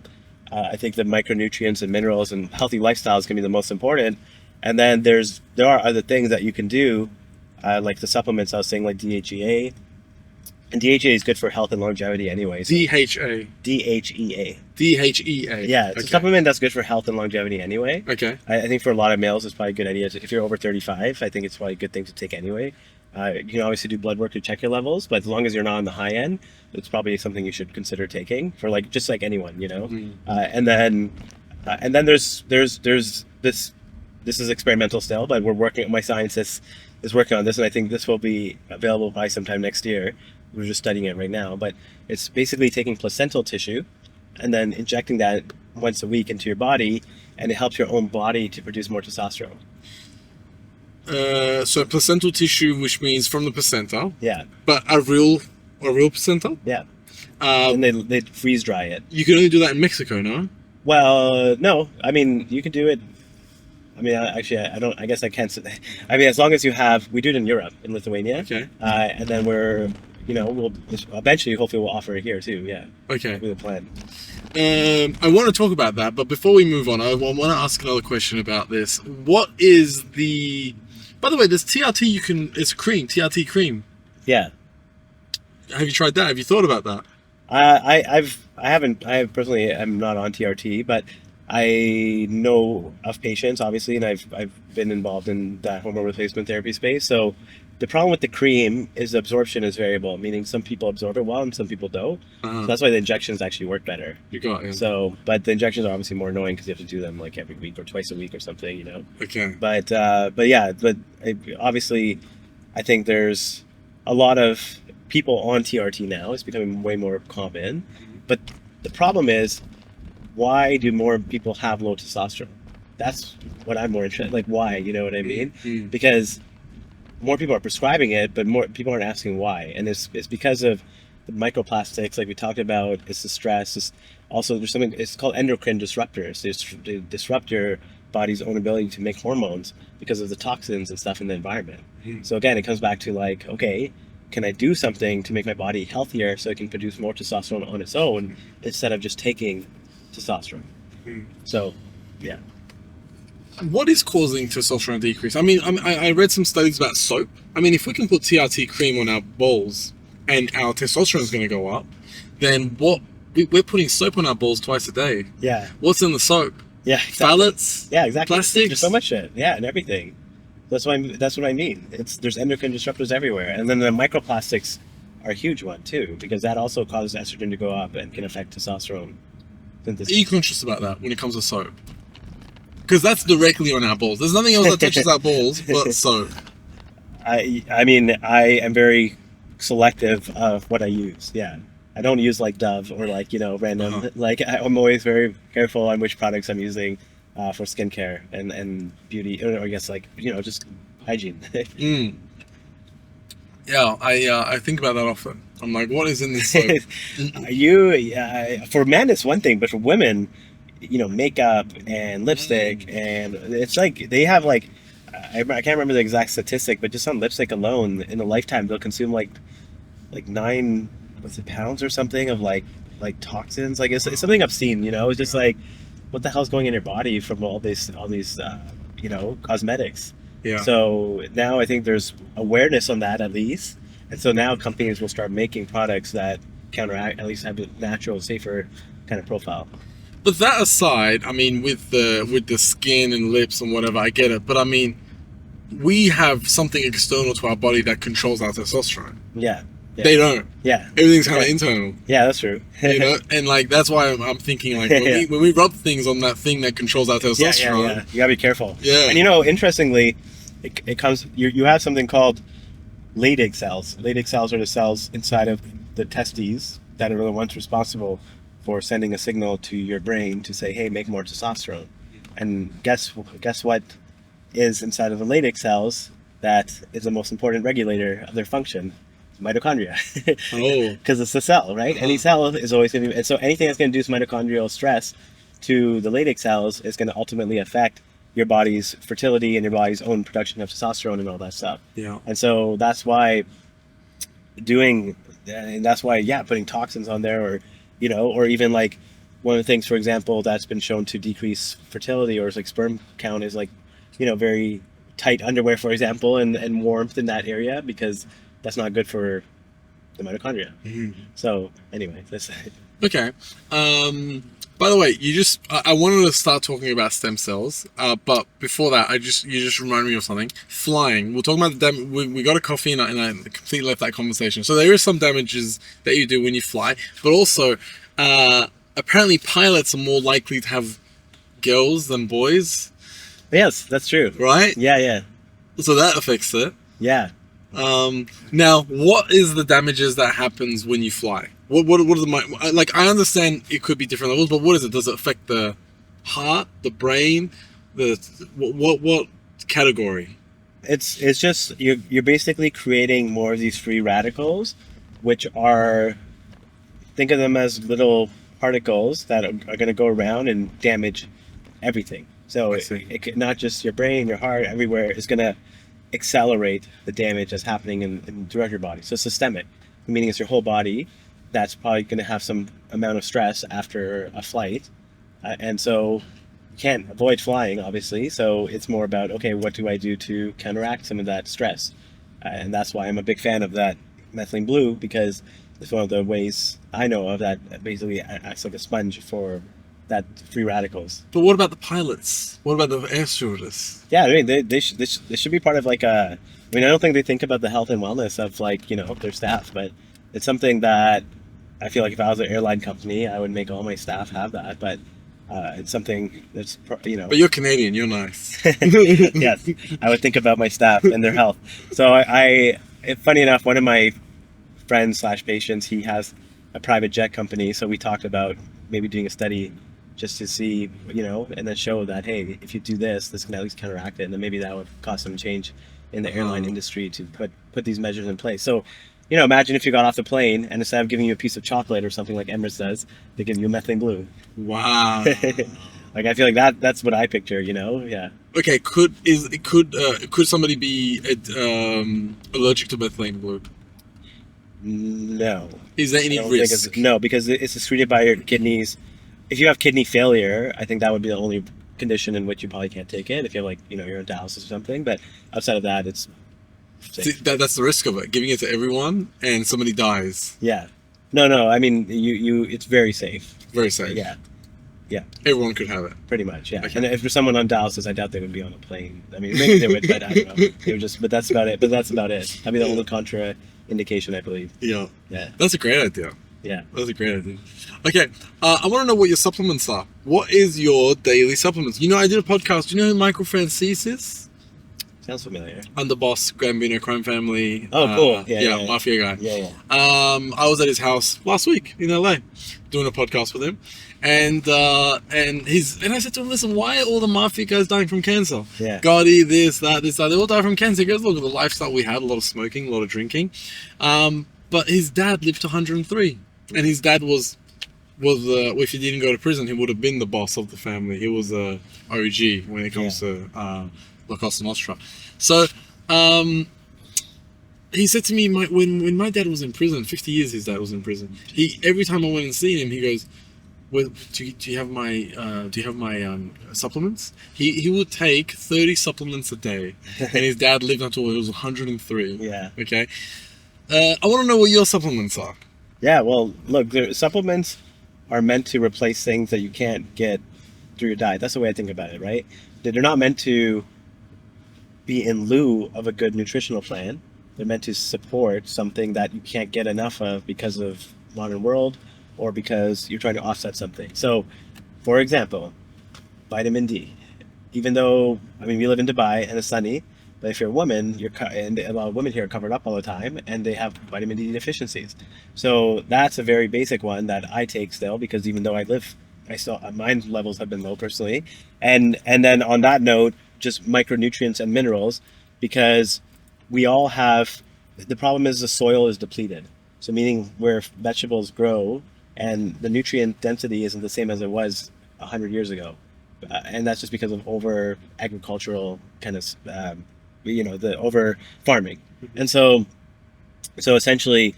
[SPEAKER 3] I think the micronutrients and minerals and healthy lifestyles can be the most important. And then there are other things that you can do, like the supplements I was saying, like DHEA. And DHEA is good for health and longevity anyways.
[SPEAKER 1] DHA.
[SPEAKER 3] DHEA.
[SPEAKER 1] DHEA.
[SPEAKER 3] Yeah, it's a supplement that's good for health and longevity anyway.
[SPEAKER 1] Okay.
[SPEAKER 3] I think for a lot of males, it's probably a good idea. If you're over 35, I think it's probably a good thing to take anyway. You can obviously do blood work to check your levels, but as long as you're not on the high end, it's probably something you should consider taking for just like anyone, And then there's this. This is experimental still, but we're working. My scientist is working on this, and I think this will be available by sometime next year. We're just studying it right now, but it's basically taking placental tissue and then injecting that once a week into your body, and it helps your own body to produce more testosterone.
[SPEAKER 1] So placental tissue, which means from the placenta.
[SPEAKER 3] Yeah.
[SPEAKER 1] But a real placenta.
[SPEAKER 3] Yeah. And they freeze dry it.
[SPEAKER 1] You can only do that in Mexico, no?
[SPEAKER 3] Well, no. I mean, you can do it. I mean, actually, I don't. I guess I can't. I mean, as long as you have, we do it in Europe, in Lithuania.
[SPEAKER 1] Okay.
[SPEAKER 3] And then we'll eventually, hopefully, we'll offer it here too. Yeah.
[SPEAKER 1] Okay.
[SPEAKER 3] That'll be the plan.
[SPEAKER 1] I want to talk about that, but before we move on, I want to ask another question about this. What is the? By the way, there's TRT. It's cream, TRT cream.
[SPEAKER 3] Yeah.
[SPEAKER 1] Have you tried that? Have you thought about that?
[SPEAKER 3] I haven't. I personally am not on TRT, but I know of patients, obviously, and I've been involved in that hormone replacement therapy space. So the problem with the cream is the absorption is variable, meaning some people absorb it well and some people don't. So that's why the injections actually work better.
[SPEAKER 1] You got it.
[SPEAKER 3] So, but the injections are obviously more annoying because you have to do them like every week or twice a week or something,
[SPEAKER 1] Okay.
[SPEAKER 3] But obviously, I think there's a lot of people on TRT now. It's becoming way more common. But the problem is, why do more people have low testosterone? That's what I'm more interested in. Like, why? You know what I mean? Because more people are prescribing it, but more people aren't asking why. And it's because of the microplastics, like we talked about. It's the stress. It's also, there's something, it's called endocrine disruptors. They disrupt your body's own ability to make hormones because of the toxins and stuff in the environment. So again, it comes back to like, okay, can I do something to make my body healthier so it can produce more testosterone on its own instead of just taking testosterone? So, yeah.
[SPEAKER 1] What is causing testosterone decrease? I mean, I read some studies about soap. I mean, if we can put TRT cream on our balls and our testosterone is going to go up, then we're putting soap on our balls twice a day.
[SPEAKER 3] Yeah.
[SPEAKER 1] What's in the soap?
[SPEAKER 3] Yeah. Exactly.
[SPEAKER 1] Phthalates?
[SPEAKER 3] Yeah, exactly.
[SPEAKER 1] Plastics?
[SPEAKER 3] There's so much shit. Yeah, and everything. That's what I mean. There's endocrine disruptors everywhere, and then the microplastics are a huge one too, because that also causes estrogen to go up and can affect testosterone synthesis.
[SPEAKER 1] Are you conscious about that when it comes to soap? Because that's directly on our balls. There's nothing else that touches our balls but soap.
[SPEAKER 3] I mean, I am very selective of what I use. Yeah, I don't use like Dove or like random. Like I'm always very careful on which products I'm using. for skincare and beauty, or I guess like just hygiene.
[SPEAKER 1] Yeah, I think about that often. I'm like, what is in this soap?
[SPEAKER 3] For men it's one thing, but for women, makeup and lipstick, and it's like they have like I can't remember the exact statistic, but just on lipstick alone, in a lifetime they'll consume like 9 pounds or something of like toxins. Like it's something obscene. It's just like, what the hell's going in your body from all these cosmetics.
[SPEAKER 1] Yeah.
[SPEAKER 3] So now I think there's awareness on that at least, and so now companies will start making products that counteract, at least have a natural, safer kind of profile.
[SPEAKER 1] But that aside, I mean, with the skin and lips and whatever, I get it. But I mean, we have something external to our body that controls our testosterone.
[SPEAKER 3] Yeah.
[SPEAKER 1] They don't.
[SPEAKER 3] Yeah.
[SPEAKER 1] Everything's kind of internal.
[SPEAKER 3] Yeah, that's true.
[SPEAKER 1] And like that's why I'm thinking like when we rub things on that thing that controls our testosterone.
[SPEAKER 3] Yeah. You gotta be careful.
[SPEAKER 1] Yeah.
[SPEAKER 3] And interestingly, it comes. You have something called Leydig cells. Leydig cells are the cells inside of the testes that are the ones responsible for sending a signal to your brain to say, hey, make more testosterone. And guess what is inside of the Leydig cells that is the most important regulator of their function? Mitochondria.
[SPEAKER 1] Oh.
[SPEAKER 3] Because it's the cell, right? Any cell is always going to be, and so anything that's going to induce mitochondrial stress to the Leydig cells is going to ultimately affect your body's fertility and your body's own production of testosterone and all that stuff.
[SPEAKER 1] Yeah.
[SPEAKER 3] And so that's why putting toxins on there, or or even like one of the things, for example, that's been shown to decrease fertility or like sperm count is like, very tight underwear, for example, and warmth in that area, because that's not good for the mitochondria.
[SPEAKER 1] Mm-hmm.
[SPEAKER 3] So anyway, that's
[SPEAKER 1] Okay. By the way, I wanted to start talking about stem cells, but before that, you just reminded me of something. Flying. We're talking about the we got a coffee and I completely left that conversation. So there is some damages that you do when you fly, but also apparently pilots are more likely to have girls than boys.
[SPEAKER 3] Yes, that's true.
[SPEAKER 1] Right?
[SPEAKER 3] Yeah.
[SPEAKER 1] So that affects it.
[SPEAKER 3] Yeah.
[SPEAKER 1] Now, what is the damages that happens when you fly? What are the, like, I understand it could be different levels, but what is it? Does it affect the heart, the brain, what category?
[SPEAKER 3] It's just you're basically creating more of these free radicals, which are, think of them as little particles that are going to go around and damage everything. So it could, not just your brain, your heart, everywhere, is going to accelerate the damage that's happening in throughout your body. So systemic, meaning it's your whole body that's probably going to have some amount of stress after a flight, and so you can't avoid flying, obviously. So it's more about, okay, what do I do to counteract some of that stress? And that's why I'm a big fan of that methylene blue, because it's one of the ways I know of that basically acts like a sponge for that free radicals.
[SPEAKER 1] But what about the pilots? What about the air stewardess?
[SPEAKER 3] Yeah, I mean, they should be part of like a. I mean, I don't think they think about the health and wellness of like their staff, but it's something that I feel like if I was an airline company, I would make all my staff have that. But it's something that's
[SPEAKER 1] But you're Canadian, you're nice.
[SPEAKER 3] Yes, I would think about my staff and their health. So funny enough, one of my friends / patients, he has a private jet company, so we talked about maybe doing a study just to see, and then show that, hey, if you do this can at least counteract it, and then maybe that would cause some change in the airline industry to put these measures in place. So, imagine if you got off the plane and instead of giving you a piece of chocolate or something like Emirates does, they give you a methylene blue.
[SPEAKER 1] Wow.
[SPEAKER 3] Like, I feel like that's what I picture, yeah.
[SPEAKER 1] Okay, could somebody be allergic to methylene blue?
[SPEAKER 3] No.
[SPEAKER 1] Is there any risk?
[SPEAKER 3] No, because it's secreted by your kidneys. If you have kidney failure, I think that would be the only condition in which you probably can't take it, if you're you're in dialysis or something. But outside of that, it's safe.
[SPEAKER 1] See, that's the risk of it, giving it to everyone and somebody dies.
[SPEAKER 3] Yeah. No, I mean, it's very safe.
[SPEAKER 1] Very safe.
[SPEAKER 3] Yeah.
[SPEAKER 1] Everyone could have it.
[SPEAKER 3] Pretty much, yeah.
[SPEAKER 1] Okay.
[SPEAKER 3] And if there's someone on dialysis, I doubt they would be on a plane. I mean, maybe they would, but I don't know. They would but that's about it. That'd be the only contra indication, I believe.
[SPEAKER 1] Yeah.
[SPEAKER 3] Yeah.
[SPEAKER 1] That's a great idea.
[SPEAKER 3] Yeah.
[SPEAKER 1] That's a great idea. Okay, I want to know what your supplements are. What is your daily supplements? I did a podcast. Do you know who Michael Francis is?
[SPEAKER 3] Sounds familiar.
[SPEAKER 1] Underboss, Gambino crime family.
[SPEAKER 3] Oh, cool. Yeah,
[SPEAKER 1] mafia guy.
[SPEAKER 3] Yeah.
[SPEAKER 1] I was at his house last week in LA doing a podcast with him, and I said to him, listen, why are all the mafia guys dying from cancer?
[SPEAKER 3] Yeah.
[SPEAKER 1] Gotti, this, that, they all die from cancer. He goes, look at the lifestyle we had, a lot of smoking, a lot of drinking. But his dad lived to 103, and his dad was if he didn't go to prison, he would have been the boss of the family. He was a OG when it comes to La Cosa Nostra. So he said to me, when my dad was in prison, 50 years his dad was in prison. Every time I went and seen him, he goes, well, do you have my supplements? He would take 30 supplements a day, and his dad lived until he was 103.
[SPEAKER 3] Yeah.
[SPEAKER 1] Okay. I want to know what your supplements are.
[SPEAKER 3] Yeah. Well, look, supplements are meant to replace things that you can't get through your diet. That's the way I think about it, right? They're not meant to be in lieu of a good nutritional plan. They're meant to support something that you can't get enough of because of modern world or because you're trying to offset something. So, for example, vitamin D. Even though, we live in Dubai and it's sunny, but if you're a woman, and a lot of women here are covered up all the time, and they have vitamin D deficiencies. So that's a very basic one that I take still, because even though my levels have been low personally. And then on that note, just micronutrients and minerals, because we all have, the problem is the soil is depleted. So meaning where vegetables grow and the nutrient density isn't the same as it was 100 years ago. And that's just because of over agricultural kind of, the over farming. And so essentially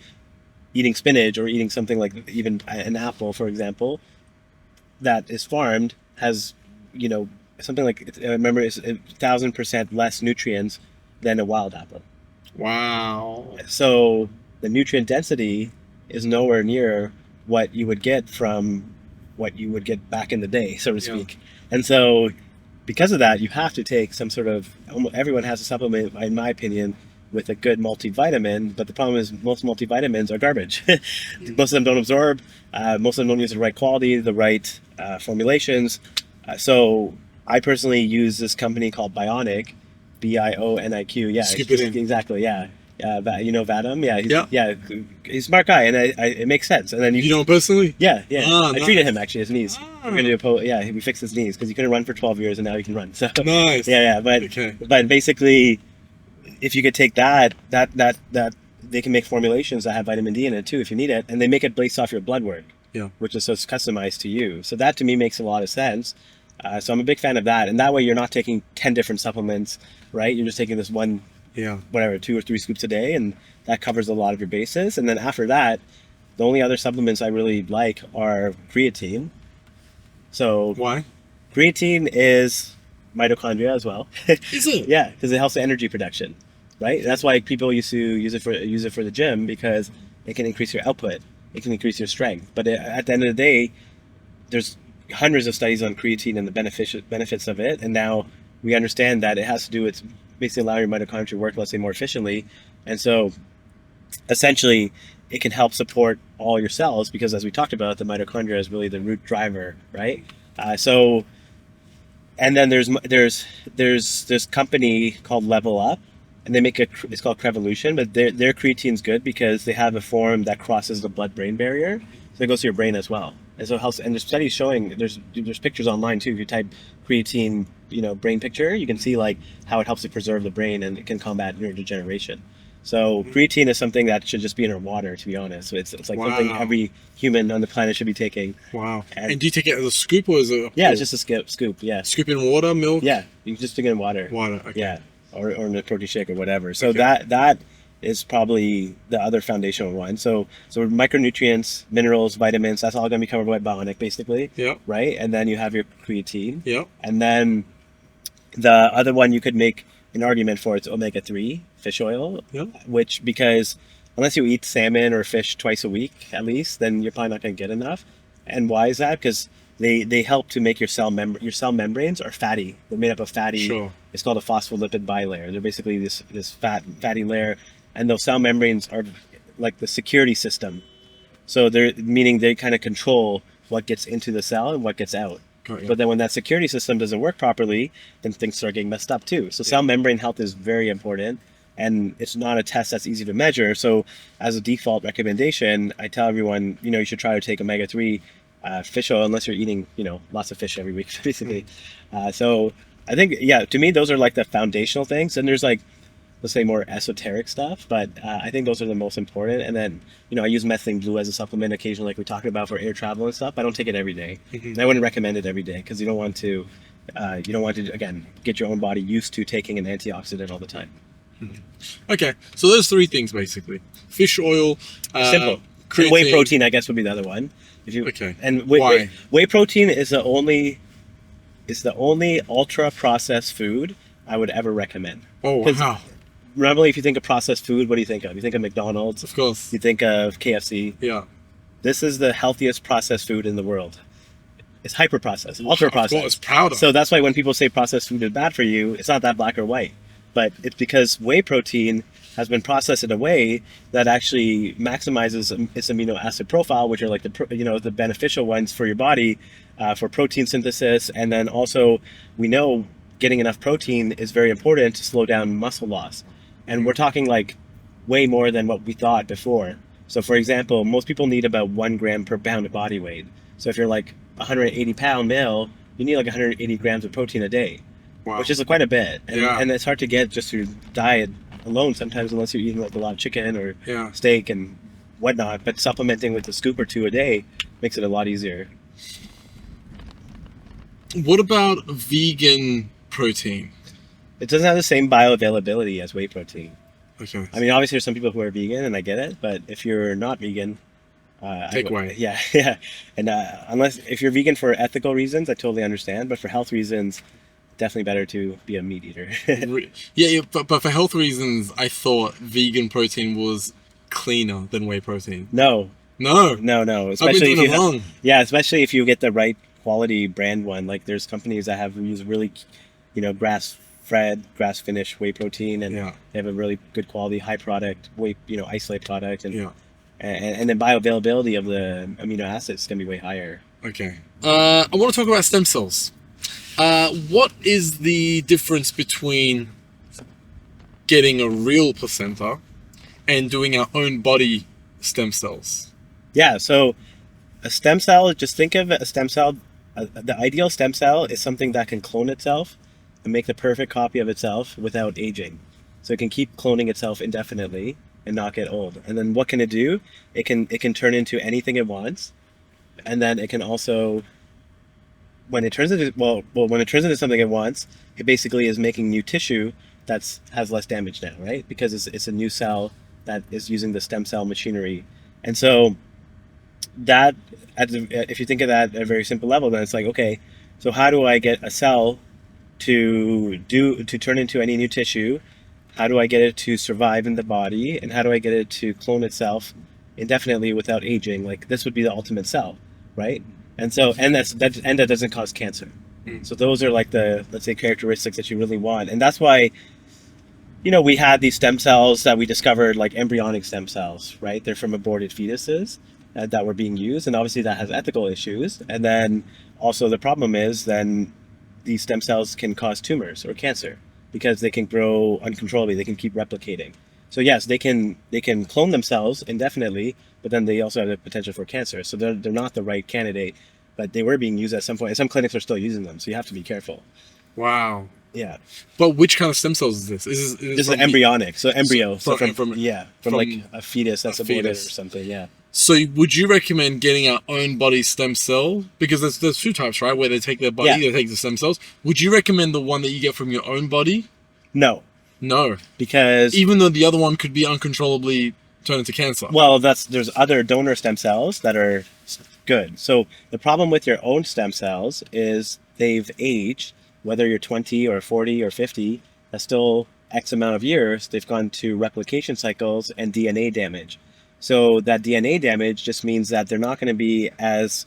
[SPEAKER 3] eating spinach or eating something like even an apple, for example, that is farmed has, something like, I remember it's 1,000% less nutrients than a wild apple.
[SPEAKER 1] Wow.
[SPEAKER 3] So the nutrient density is nowhere near what you would get from what you would get back in the day, so to speak. And so because of that, you have to take some sort of, everyone has a supplement, in my opinion, with a good multivitamin, but the problem is most multivitamins are garbage. Most of them don't absorb, most of them don't use the right quality, the right formulations. So I personally use this company called Bionic, Bioniq. Yeah,
[SPEAKER 1] Skip it in.
[SPEAKER 3] Exactly. Yeah. Vadim. He's a smart guy, and it makes sense. And then
[SPEAKER 1] you know him personally?
[SPEAKER 3] Yeah. I
[SPEAKER 1] Nice.
[SPEAKER 3] treated him actually his knees. We're gonna do we fixed his knees because he couldn't run for 12 years, and now he can run. So
[SPEAKER 1] Nice.
[SPEAKER 3] But basically, if you could take that they can make formulations that have vitamin D in it too if you need it, and they make it based off your blood work.
[SPEAKER 1] Yeah.
[SPEAKER 3] Which is so it's customized to you. So that to me makes a lot of sense. So I'm a big fan of that, and that way you're not taking 10 different supplements, right? You're just taking this one.
[SPEAKER 1] Yeah.
[SPEAKER 3] 2 or 3 scoops a day, and that covers a lot of your bases. And then after that, the only other supplements I really like are creatine. So
[SPEAKER 1] Why?
[SPEAKER 3] creatine is mitochondria as well.
[SPEAKER 1] Is it?
[SPEAKER 3] Yeah, because it helps the energy production, right? That's why people used to use it for the gym, because it can increase your output, it can increase your strength. But at the end of the day, there's hundreds of studies on creatine and the benefits of it, and now we understand that it has to do with basically allowing your mitochondria to work, let's say, more efficiently. And so essentially it can help support all your cells, because as we talked about, the mitochondria is really the root driver, right? And then there's this company called Level Up, and they make it's called Revolution, but their creatine's good because they have a form that crosses the blood-brain barrier, so it goes to your brain as well. And so it helps, and there's studies showing, there's pictures online too. If you type creatine, brain picture, you can see like how it helps to preserve the brain, and it can combat neurodegeneration. So creatine is something that should just be in our water, to be honest. So it's like something every human on the planet should be taking.
[SPEAKER 1] Wow. And do you take it as a scoop or as a
[SPEAKER 3] Yeah, it's just a scoop. Yeah.
[SPEAKER 1] Scoop in water, milk?
[SPEAKER 3] Yeah, you can just stick it in water.
[SPEAKER 1] Water, okay.
[SPEAKER 3] Yeah, or in a protein shake or whatever. So
[SPEAKER 1] Okay.
[SPEAKER 3] that is probably the other foundational one. So micronutrients, minerals, vitamins, that's all going to be covered by Bionic, basically.
[SPEAKER 1] Yeah.
[SPEAKER 3] Right? And then you have your creatine.
[SPEAKER 1] Yeah.
[SPEAKER 3] And then the other one you could make an argument for, it's omega-3 fish oil.
[SPEAKER 1] Yeah.
[SPEAKER 3] Which, because unless you eat salmon or fish twice a week at least, then you're probably not going to get enough. And why is that? Because they help to make your cell membranes are fatty. They're made up of fatty.
[SPEAKER 1] Sure. It's
[SPEAKER 3] called a phospholipid bilayer. They're basically this fatty layer, and those cell membranes are like the security system. So they're meaning they kind of control what gets into the cell and what gets out.
[SPEAKER 1] Got you.
[SPEAKER 3] But then when that security system doesn't work properly, then things start getting messed up too. So cell membrane health is very important, and it's not a test that's easy to measure. So as a default recommendation, I tell everyone, you should try to take omega-3 fish oil, unless you're eating, lots of fish every week, basically. So I think, to me, those are like the foundational things. And there's like, let's say, more esoteric stuff, but I think those are the most important. And then, I use methylene blue as a supplement occasionally, like we talked about, for air travel and stuff. I don't take it every day. And I wouldn't recommend it every day, because you don't want to, again, get your own body used to taking an antioxidant all the time.
[SPEAKER 1] Okay, so those three things basically: fish oil,
[SPEAKER 3] Simple.
[SPEAKER 1] creatine.
[SPEAKER 3] Whey protein, I guess, would be the other one.
[SPEAKER 1] Okay.
[SPEAKER 3] And
[SPEAKER 1] Why?
[SPEAKER 3] Whey protein is the only ultra processed food I would ever recommend.
[SPEAKER 1] Oh,
[SPEAKER 3] 'Cause
[SPEAKER 1] wow.
[SPEAKER 3] Normally, if you think of processed food, what do you think of? You think of McDonald's.
[SPEAKER 1] Of course.
[SPEAKER 3] You think of KFC.
[SPEAKER 1] Yeah.
[SPEAKER 3] This is the healthiest processed food in the world. It's hyper processed, ultra
[SPEAKER 1] Of course,
[SPEAKER 3] processed.
[SPEAKER 1] powder.
[SPEAKER 3] So that's why when people say processed food is bad for you, it's not that black or white. But it's because whey protein has been processed in a way that actually maximizes its amino acid profile, which are like the beneficial ones for your body, for protein synthesis. And then also, we know getting enough protein is very important to slow down muscle loss. And we're talking like way more than what we thought before. So for example, most people need about 1 gram per pound of body weight. So if you're like 180-pound male, you need like 180 grams of protein a day,
[SPEAKER 1] Wow.
[SPEAKER 3] which is quite a bit. And,
[SPEAKER 1] Yeah.
[SPEAKER 3] and it's hard to get just through diet alone sometimes, unless you're eating like a lot of chicken or
[SPEAKER 1] Yeah.
[SPEAKER 3] steak and whatnot. But supplementing with a scoop or two a day makes it a lot easier.
[SPEAKER 1] What about vegan protein?
[SPEAKER 3] It doesn't have the same bioavailability as whey protein.
[SPEAKER 1] Okay.
[SPEAKER 3] I mean, obviously there's some people who are vegan, and I get it, but if you're not vegan,
[SPEAKER 1] Take whey.
[SPEAKER 3] Yeah, yeah. And if you're vegan for ethical reasons, I totally understand. But for health reasons, definitely better to be a meat eater.
[SPEAKER 1] Yeah, but for health reasons, I thought vegan protein was cleaner than whey protein.
[SPEAKER 3] No,
[SPEAKER 1] No.
[SPEAKER 3] Especially if
[SPEAKER 1] doing
[SPEAKER 3] you
[SPEAKER 1] it wrong.
[SPEAKER 3] especially if you get the right quality brand one. Like there's companies that have used really, grass-fed, grass-finished whey protein, and
[SPEAKER 1] Yeah.
[SPEAKER 3] they have a really good quality, high product whey, isolate product, and
[SPEAKER 1] Yeah.
[SPEAKER 3] and the bioavailability of the amino acids can be way higher.
[SPEAKER 1] Okay. I want to talk about stem cells. What is the difference between getting a real placenta and doing our own body stem cells?
[SPEAKER 3] Yeah, so a stem cell, just think of a stem cell, the ideal stem cell is something that can clone itself and make the perfect copy of itself without aging. So it can keep cloning itself indefinitely and not get old. And then what can it do? It can turn into anything it wants. And then it can also, when it turns into something it wants, it basically is making new tissue that has less damage now, right? Because it's a new cell that is using the stem cell machinery. And so that, if you think of that at a very simple level, then it's like, okay, so how do I get a cell to turn into any new tissue? How do I get it to survive in the body? And how do I get it to clone itself indefinitely without aging? Like this would be the ultimate cell, right? And that doesn't cause cancer. So those are like the, let's say, characteristics that you really want. And that's why, we had these stem cells that we discovered, like embryonic stem cells, right? They're from aborted fetuses that were being used. And obviously that has ethical issues. And then also the problem is then these stem cells can cause tumors or cancer because they can grow uncontrollably. They can keep replicating. So yes, they can clone themselves indefinitely, but then they also have the potential for cancer. So they're not the right candidate, but they were being used at some point. And some clinics are still using them, so you have to be careful.
[SPEAKER 1] Wow.
[SPEAKER 3] Yeah.
[SPEAKER 1] But which kind of stem cells is this?
[SPEAKER 3] This is embryonic, so embryo. So
[SPEAKER 1] from
[SPEAKER 3] from like a fetus that's aborted or something. Yeah.
[SPEAKER 1] So would you recommend getting our own body stem cell? Because there's two types, right? Where they take their body,
[SPEAKER 3] Yeah.
[SPEAKER 1] they take the stem cells. Would you recommend the one that you get from your own body?
[SPEAKER 3] No,
[SPEAKER 1] No.
[SPEAKER 3] because
[SPEAKER 1] Even though the other one could be uncontrollably turned into cancer.
[SPEAKER 3] well, there's other donor stem cells that are good. So the problem with your own stem cells is they've aged. Whether you're 20 or 40 or 50, that's still X amount of years. They've gone to replication cycles and DNA damage. So that DNA damage just means that they're not going to be as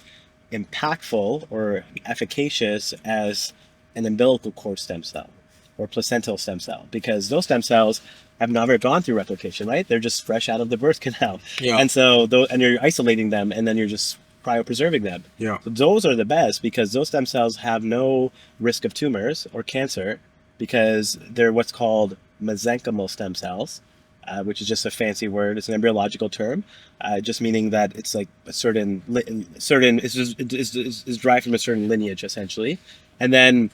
[SPEAKER 3] impactful or efficacious as an umbilical cord stem cell or placental stem cell, because those stem cells have never gone through replication, right? They're just fresh out of the birth canal.
[SPEAKER 1] Yeah.
[SPEAKER 3] And so, and you're isolating them, and then you're just cryopreserving them.
[SPEAKER 1] Yeah.
[SPEAKER 3] So those are the best because those stem cells have no risk of tumors or cancer because they're what's called mesenchymal stem cells, which is just a fancy word. It's an embryological term, just meaning that it's like a certain is derived from a certain lineage essentially, and then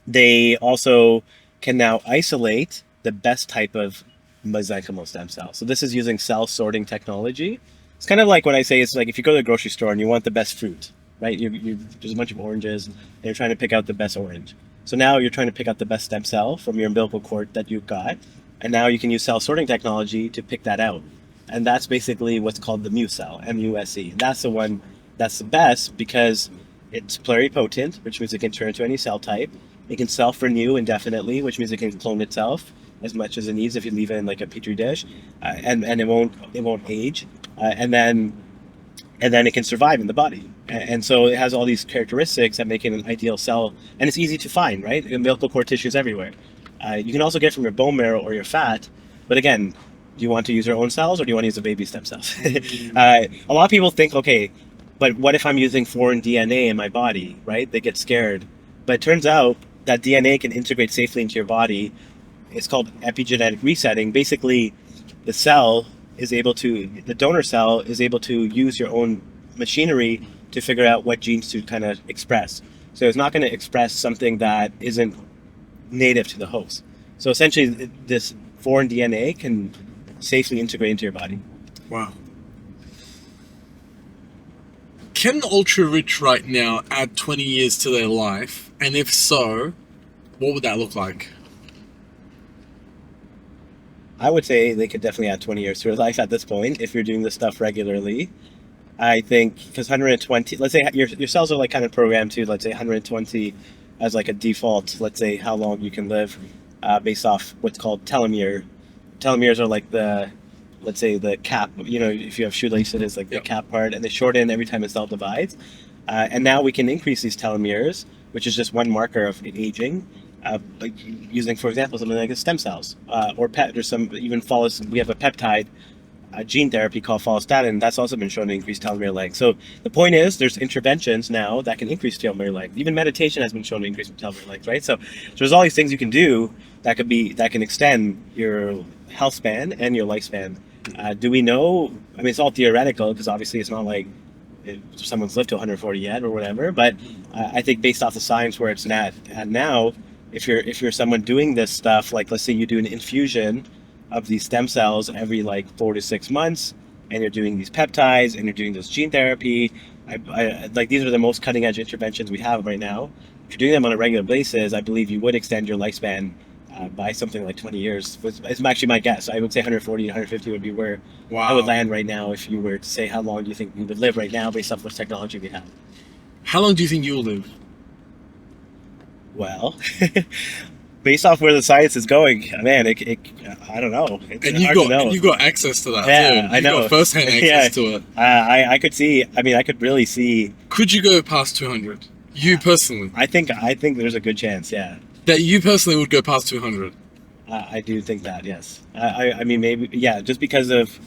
[SPEAKER 3] they also can now isolate the best type of mesenchymal stem cell. So this is using cell sorting technology. It's kind of like when I say it's like if you go to the grocery store and you want the best fruit, right? There's a bunch of oranges and you're trying to pick out the best orange. So now you're trying to pick out the best stem cell from your umbilical cord that you've got. And now you can use cell sorting technology to pick that out. And that's basically what's called the MuSE cell, MUSE. And that's the one that's the best because it's pluripotent, which means it can turn to any cell type. It can self-renew indefinitely, which means it can clone itself as much as it needs if you leave it in like a petri dish, and it won't age, and then it can survive in the body. And so it has all these characteristics that make it an ideal cell, and it's easy to find, right? Umbilical cord tissue is everywhere. You can also get it from your bone marrow or your fat, but again, do you want to use your own cells or do you want to use the baby stem cells? A lot of people think, okay, but what if I'm using foreign DNA in my body, right? They get scared. But it turns out that DNA can integrate safely into your body. It's called epigenetic resetting. Basically, the donor cell is able to use your own machinery to figure out what genes to kind of express. So it's not going to express something that isn't native to the host. So essentially, this foreign DNA can safely integrate into your body.
[SPEAKER 1] Wow. Can the ultra rich right now add 20 years to their life? And if so, what would that look like?
[SPEAKER 3] I would say they could definitely add 20 years to their life at this point if you're doing this stuff regularly. I think because 120, let's say your cells are like kind of programmed to, let's say 120 as like a default, let's say how long you can live based off what's called telomere. Telomeres are like let's say the cap, if you have shoelaces, it's like the cap part, and they shorten every time a cell divides. And now we can increase these telomeres, which is just one marker of aging, like using, for example, something like stem cells, or there's some even we have a peptide gene therapy called follistatin that's also been shown to increase telomere length. So the point is, there's interventions now that can increase telomere length. Even meditation has been shown to increase telomere length, right? So there's all these things you can do that can extend your health span and your lifespan. Do we know? I mean, it's all theoretical because obviously it's not like someone's lived to 140 yet or whatever. But I think based off the science where it's at now, if you're someone doing this stuff, like let's say you do an infusion of these stem cells every like 4 to 6 months, and you're doing these peptides and you're doing this gene therapy, I like these are the most cutting edge interventions we have right now. If you're doing them on a regular basis, I believe you would extend your lifespan by something like 20 years. It's actually my guess. I would say 140 to 150 would be where I would land right now if you were to say how long do you think you would live right now based off what technology we have.
[SPEAKER 1] How long do you think you'll live?
[SPEAKER 3] Well, based off where the science is going, man, I don't know. It's hard to know.
[SPEAKER 1] You've got access to that
[SPEAKER 3] yeah,
[SPEAKER 1] too.
[SPEAKER 3] I know.
[SPEAKER 1] You've got first-hand access to it.
[SPEAKER 3] I could see. I mean, I could really see.
[SPEAKER 1] Could you go past 200? You personally?
[SPEAKER 3] I think there's a good chance. Yeah.
[SPEAKER 1] That you personally would go past 200?
[SPEAKER 3] I do think that, yes. I mean, maybe, yeah, just because of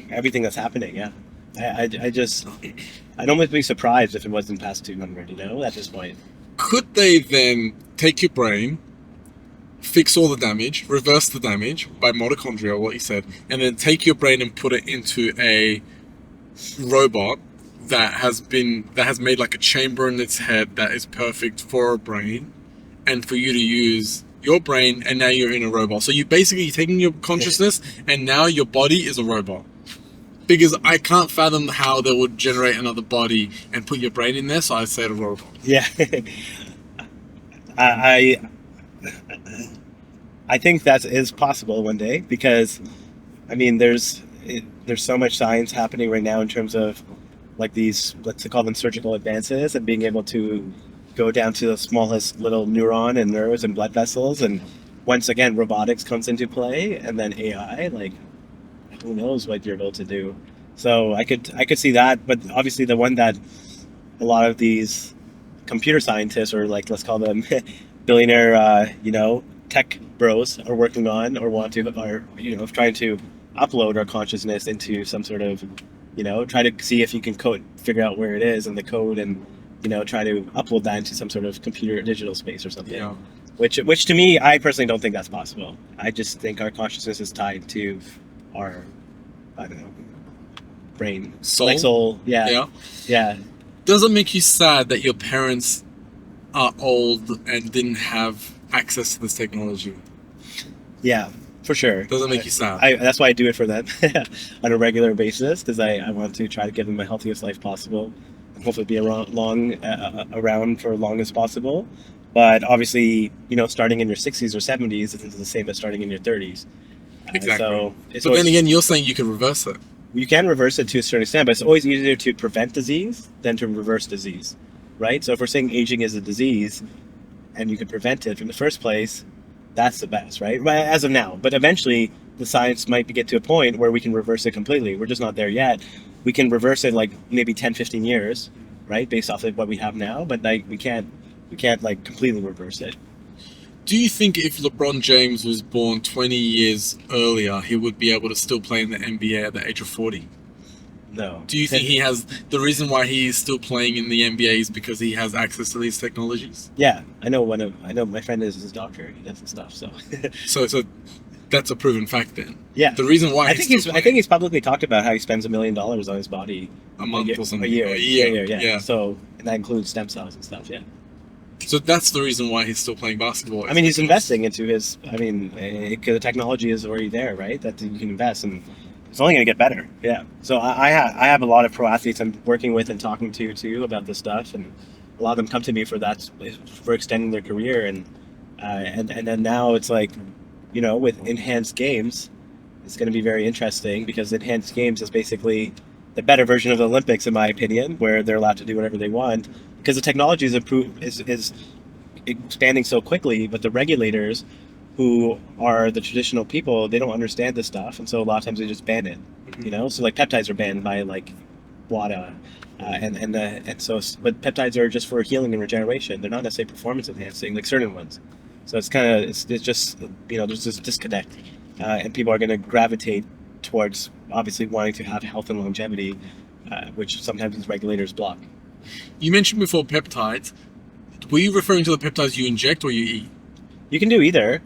[SPEAKER 3] everything that's happening, yeah. I'd almost be surprised if it wasn't past 200, at this point.
[SPEAKER 1] Could they then take your brain, fix all the damage, reverse the damage by mitochondria, what you said, and then take your brain and put it into a robot that has made like a chamber in its head that is perfect for a brain, and for you to use your brain, and now you're in a robot. So you're taking your consciousness, and now your body is a robot. Because I can't fathom how they would generate another body and put your brain in there, so I said a robot.
[SPEAKER 3] Yeah. I think that is possible one day, because, I mean, there's so much science happening right now in terms of like these, let's call them surgical advances, and being able to go down to the smallest little neuron and nerves and blood vessels, and once again robotics comes into play, and then AI, like who knows what you're able to do. So I could see that, but obviously the one that a lot of these computer scientists, or like let's call them billionaire tech bros, are working on or want to, are trying to upload our consciousness into some sort of try to see if you can figure out where it is in the code, and try to upload that into some sort of computer digital space or something.
[SPEAKER 1] Yeah.
[SPEAKER 3] Which to me, I personally don't think that's possible. I just think our consciousness is tied to our, I don't know, brain,
[SPEAKER 1] Soul?
[SPEAKER 3] Yeah.
[SPEAKER 1] Does it make you sad that your parents are old and didn't have access to this technology?
[SPEAKER 3] Yeah, for sure.
[SPEAKER 1] Does it make you sad?
[SPEAKER 3] That's why I do it for them on a regular basis, because I want to try to give them the healthiest life possible, and hopefully be around for as long as possible. But obviously, starting in your 60s or 70s isn't the same as starting in your 30s.
[SPEAKER 1] Exactly.
[SPEAKER 3] But
[SPEAKER 1] then again, you're saying you can reverse it.
[SPEAKER 3] You can reverse it to a certain extent, but it's always easier to prevent disease than to reverse disease, right? So if we're saying aging is a disease and you can prevent it from the first place, that's the best, right? As of now. But eventually, the science might get to a point where we can reverse it completely. We're just not there yet. We can reverse it like maybe 10, 15 years, right? Based off of what we have now, but we can't like completely reverse it.
[SPEAKER 1] Do you think if LeBron James was born 20 years earlier, he would be able to still play in the NBA at the age of 40?
[SPEAKER 3] No.
[SPEAKER 1] Do you think he has, the reason why he is still playing in the NBA is because he has access to these technologies?
[SPEAKER 3] Yeah, I know my friend is his doctor. He does this stuff, so.
[SPEAKER 1] so that's a proven fact then.
[SPEAKER 3] Yeah.
[SPEAKER 1] The reason why
[SPEAKER 3] I think he's publicly talked about how he spends $1 million on his body
[SPEAKER 1] a month or something.
[SPEAKER 3] A year.
[SPEAKER 1] Yeah.
[SPEAKER 3] So and that includes stem cells and stuff. Yeah.
[SPEAKER 1] So that's the reason why he's still playing basketball.
[SPEAKER 3] I mean, he's investing into his. I mean, the technology is already there, right? That you can invest, and it's only going to get better. Yeah. So I have a lot of pro athletes I'm working with and talking to too about this stuff, and a lot of them come to me for extending their career, and then now it's like, with enhanced games, it's going to be very interesting, because enhanced games is basically the better version of the Olympics, in my opinion, where they're allowed to do whatever they want, because the technology is expanding so quickly, but the regulators, who are the traditional people, they don't understand this stuff, and so a lot of times they just ban it. So like peptides are banned by like WADA, and so, but peptides are just for healing and regeneration. They're not necessarily performance enhancing like certain ones. So it's just there's this disconnect, and people are going to gravitate towards obviously wanting to have health and longevity, which sometimes these regulators block.
[SPEAKER 1] You mentioned before peptides. Were you referring to the peptides you inject or you eat?
[SPEAKER 3] You can do either.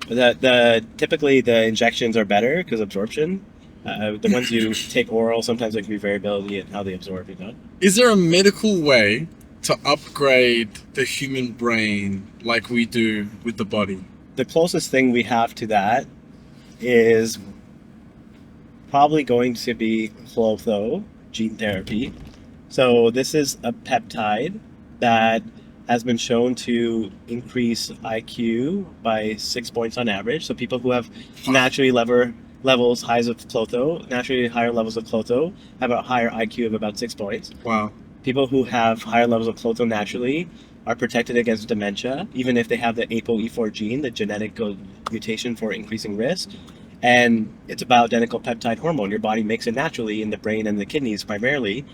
[SPEAKER 3] Typically the injections are better because absorption. The ones you take oral, sometimes there can be variability in how they absorb.
[SPEAKER 1] Is there a medical way to upgrade the human brain like we do with the body?
[SPEAKER 3] The closest thing we have to that is probably going to be Clotho gene therapy. So this is a peptide that has been shown to increase IQ by 6 points on average. So people who have naturally higher levels of Clotho have a higher IQ of about 6 points.
[SPEAKER 1] Wow.
[SPEAKER 3] People who have higher levels of Clotho naturally are protected against dementia, even if they have the ApoE4 gene, the genetic mutation for increasing risk. And it's a bioidentical peptide hormone. Your body makes it naturally in the brain and the kidneys primarily.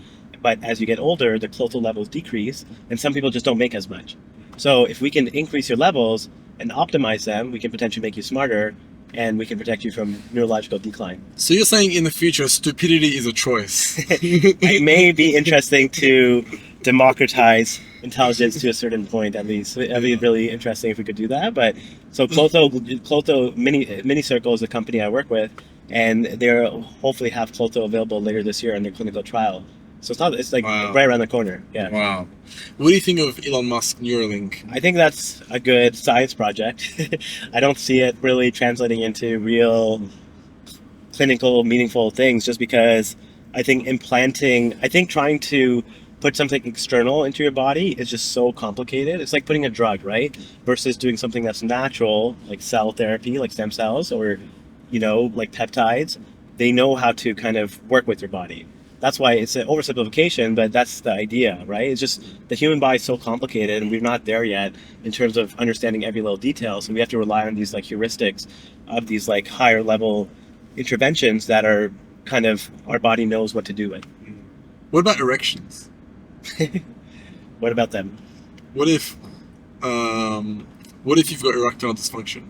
[SPEAKER 3] But as you get older, the Clotho levels decrease, and some people just don't make as much. So if we can increase your levels and optimize them, we can potentially make you smarter, and we can protect you from neurological decline.
[SPEAKER 1] So you're saying in the future, stupidity is a choice?
[SPEAKER 3] It may be interesting to democratize intelligence to a certain point, at least. It'd be really interesting if we could do that. But so Clotho MiniCircle is a company I work with, and they'll hopefully have Clotho available later this year in their clinical trial. So it's like
[SPEAKER 1] wow.
[SPEAKER 3] Right around the corner. Yeah.
[SPEAKER 1] Wow. What do you think of Elon Musk Neuralink?
[SPEAKER 3] I think that's a good science project. I don't see it really translating into real clinical, meaningful things, just because I think trying to put something external into your body is just so complicated. It's like putting a drug, right? Versus doing something that's natural, like cell therapy, like stem cells, or, like peptides. They know how to kind of work with your body. That's why it's an oversimplification, but that's the idea, right? It's just the human body is so complicated, and we're not there yet in terms of understanding every little detail. So we have to rely on these like heuristics of these like higher level interventions that are kind of our body knows what to do with.
[SPEAKER 1] What about erections?
[SPEAKER 3] What about them?
[SPEAKER 1] What if you've got erectile dysfunction?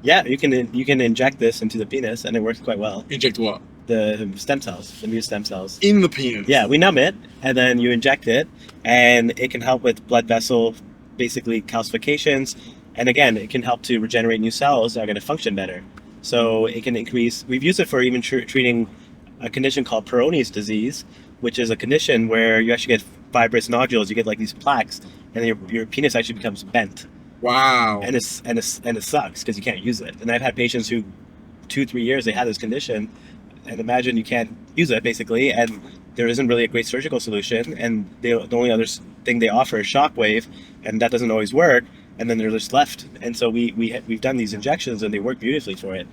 [SPEAKER 3] Yeah, you can inject this into the penis, and it works quite well.
[SPEAKER 1] Inject what?
[SPEAKER 3] the stem cells, the MuSE stem cells.
[SPEAKER 1] In the penis.
[SPEAKER 3] Yeah, we numb it, and then you inject it, and it can help with blood vessel, basically calcifications, and again, it can help to regenerate new cells that are going to function better. So it can increase. We've used it for even treating a condition called Peyronie's disease, which is a condition where you actually get fibrous nodules. You get like these plaques, and your penis actually becomes bent.
[SPEAKER 1] Wow.
[SPEAKER 3] And it sucks because you can't use it. And I've had patients who 2-3 years they had this condition, and imagine you can't use it basically, and there isn't really a great surgical solution, and the only other thing they offer is shockwave, and that doesn't always work, and then they're just left. And so we've done these injections, and they work beautifully for it.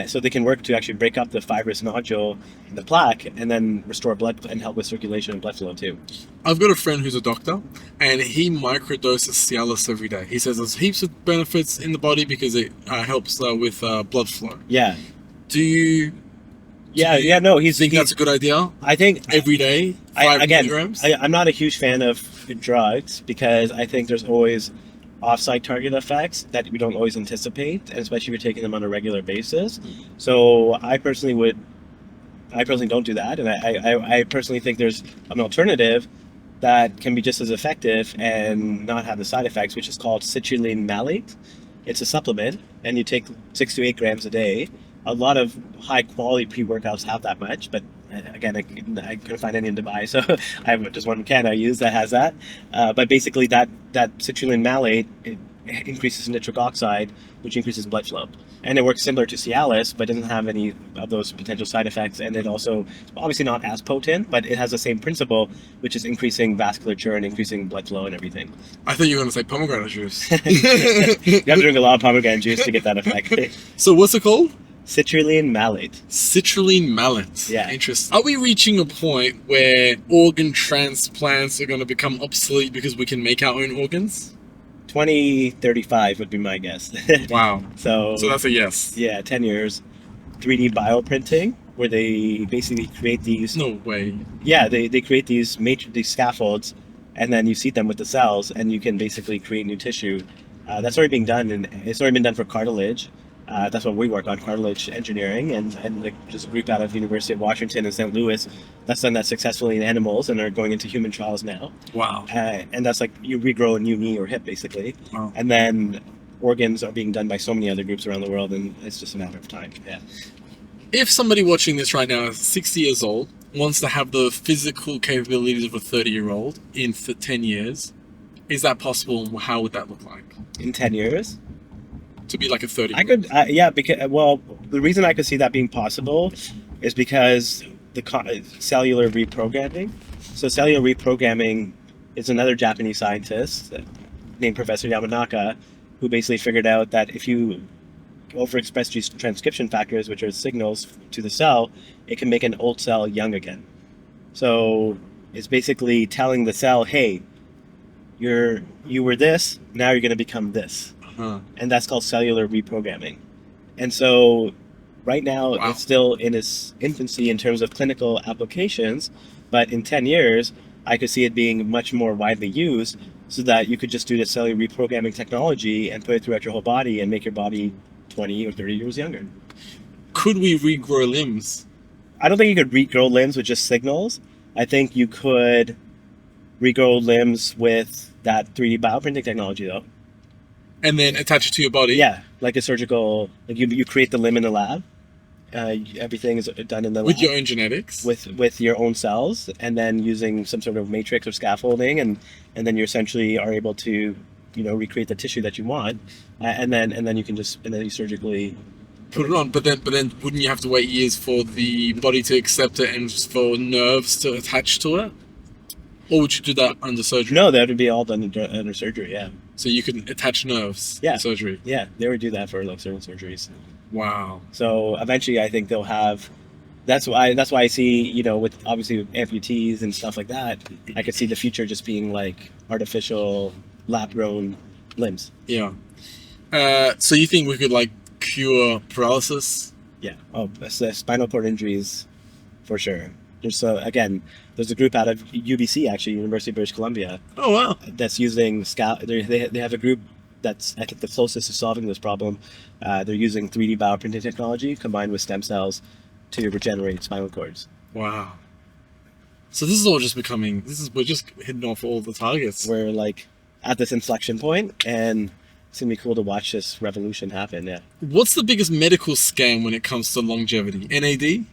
[SPEAKER 3] So they can work to actually break up the fibrous nodule and the plaque, and then restore blood and help with circulation and blood flow too.
[SPEAKER 1] I've got a friend who's a doctor, and he microdoses Cialis every day. He says there's heaps of benefits in the body because it helps with blood flow.
[SPEAKER 3] Yeah.
[SPEAKER 1] Do you
[SPEAKER 3] No,
[SPEAKER 1] think that's a good idea?
[SPEAKER 3] I think
[SPEAKER 1] Every day, 5 milligrams?
[SPEAKER 3] I'm not a huge fan of drugs because I think there's always off-site target effects that we don't always anticipate, and especially if you're taking them on a regular basis. So I personally don't do that, and I personally think there's an alternative that can be just as effective and not have the side effects, which is called citrulline malate. It's a supplement, and you take 6 to 8 grams a day. A lot of high-quality pre-workouts have that much, but again, I couldn't find any to buy, so I have just one can I use that has that. But basically, that citrulline malate, it increases nitric oxide, which increases blood flow. And it works similar to Cialis, but doesn't have any of those potential side effects. And it also, obviously not as potent, but it has the same principle, which is increasing vasculature and increasing blood flow and everything.
[SPEAKER 1] I thought you were going to say pomegranate juice.
[SPEAKER 3] You have to drink a lot of pomegranate juice to get that effect.
[SPEAKER 1] So what's it called?
[SPEAKER 3] Citrulline malate.
[SPEAKER 1] Citrulline malate.
[SPEAKER 3] Yeah.
[SPEAKER 1] Interesting. Are we reaching a point where organ transplants are going to become obsolete because we can make our own organs?
[SPEAKER 3] 2035 would be my guess.
[SPEAKER 1] Wow.
[SPEAKER 3] So
[SPEAKER 1] that's a yes.
[SPEAKER 3] Yeah, 10 years. 3D bioprinting, where they basically create these.
[SPEAKER 1] No way.
[SPEAKER 3] Yeah, they create these scaffolds, and then you seed them with the cells, and you can basically create new tissue. That's already being done, and it's already been done for cartilage. That's what we work on, cartilage engineering, and there's a group out of the University of Washington in St. Louis that's done that successfully in animals, and are going into human trials now.
[SPEAKER 1] Wow.
[SPEAKER 3] And that's like you regrow a new knee or hip, basically.
[SPEAKER 1] Wow.
[SPEAKER 3] And then organs are being done by so many other groups around the world, and it's just a matter of time. Yeah.
[SPEAKER 1] If somebody watching this right now is 60 years old, wants to have the physical capabilities of a 30-year-old in 10 years, is that possible, and how would that look like?
[SPEAKER 3] In 10 years?
[SPEAKER 1] To be like a 30.
[SPEAKER 3] I could, the reason I could see that being possible is because the cellular reprogramming. So cellular reprogramming is another Japanese scientist named Professor Yamanaka, who basically figured out that if you overexpress these transcription factors, which are signals to the cell, it can make an old cell young again. So it's basically telling the cell, hey, you were this, now you're going to become this. And that's called cellular reprogramming. And so right now It's still in its infancy in terms of clinical applications, but in 10 years, I could see it being much more widely used so that you could just do the cellular reprogramming technology and put it throughout your whole body and make your body 20 or 30 years younger.
[SPEAKER 1] Could we regrow limbs?
[SPEAKER 3] I don't think you could regrow limbs with just signals. I think you could regrow limbs with that 3D bioprinting technology, though.
[SPEAKER 1] And then attach it to your body?
[SPEAKER 3] Yeah, like a surgical, like you create the limb in the lab. Everything is done in the lab.
[SPEAKER 1] With your own genetics?
[SPEAKER 3] With your own cells, and then using some sort of matrix or scaffolding, and then you essentially are able to, recreate the tissue that you want, and then you surgically
[SPEAKER 1] put it on. But then wouldn't you have to wait years for the body to accept it and for nerves to attach to it? Or would you do that under surgery?
[SPEAKER 3] No, that would be all done under surgery, yeah.
[SPEAKER 1] So you can attach nerves in surgery?
[SPEAKER 3] Yeah, they would do that for like certain surgeries.
[SPEAKER 1] Wow.
[SPEAKER 3] So eventually I think they'll have, that's why I see, with obviously amputees and stuff like that, I could see the future just being like artificial lab-grown limbs.
[SPEAKER 1] Yeah. So you think we could like cure paralysis?
[SPEAKER 3] Yeah. Oh, spinal cord injuries for sure. There's a group out of UBC, actually, University of British Columbia.
[SPEAKER 1] Oh, wow.
[SPEAKER 3] That's using they have a group that's, I think, the closest to solving this problem. They're using 3D bioprinting technology combined with stem cells to regenerate spinal cords.
[SPEAKER 1] Wow. So this is all just we're just hitting off all the targets.
[SPEAKER 3] We're like at this inflection point, and it's gonna be cool to watch this revolution happen. Yeah.
[SPEAKER 1] What's the biggest medical scam when it comes to longevity? NAD?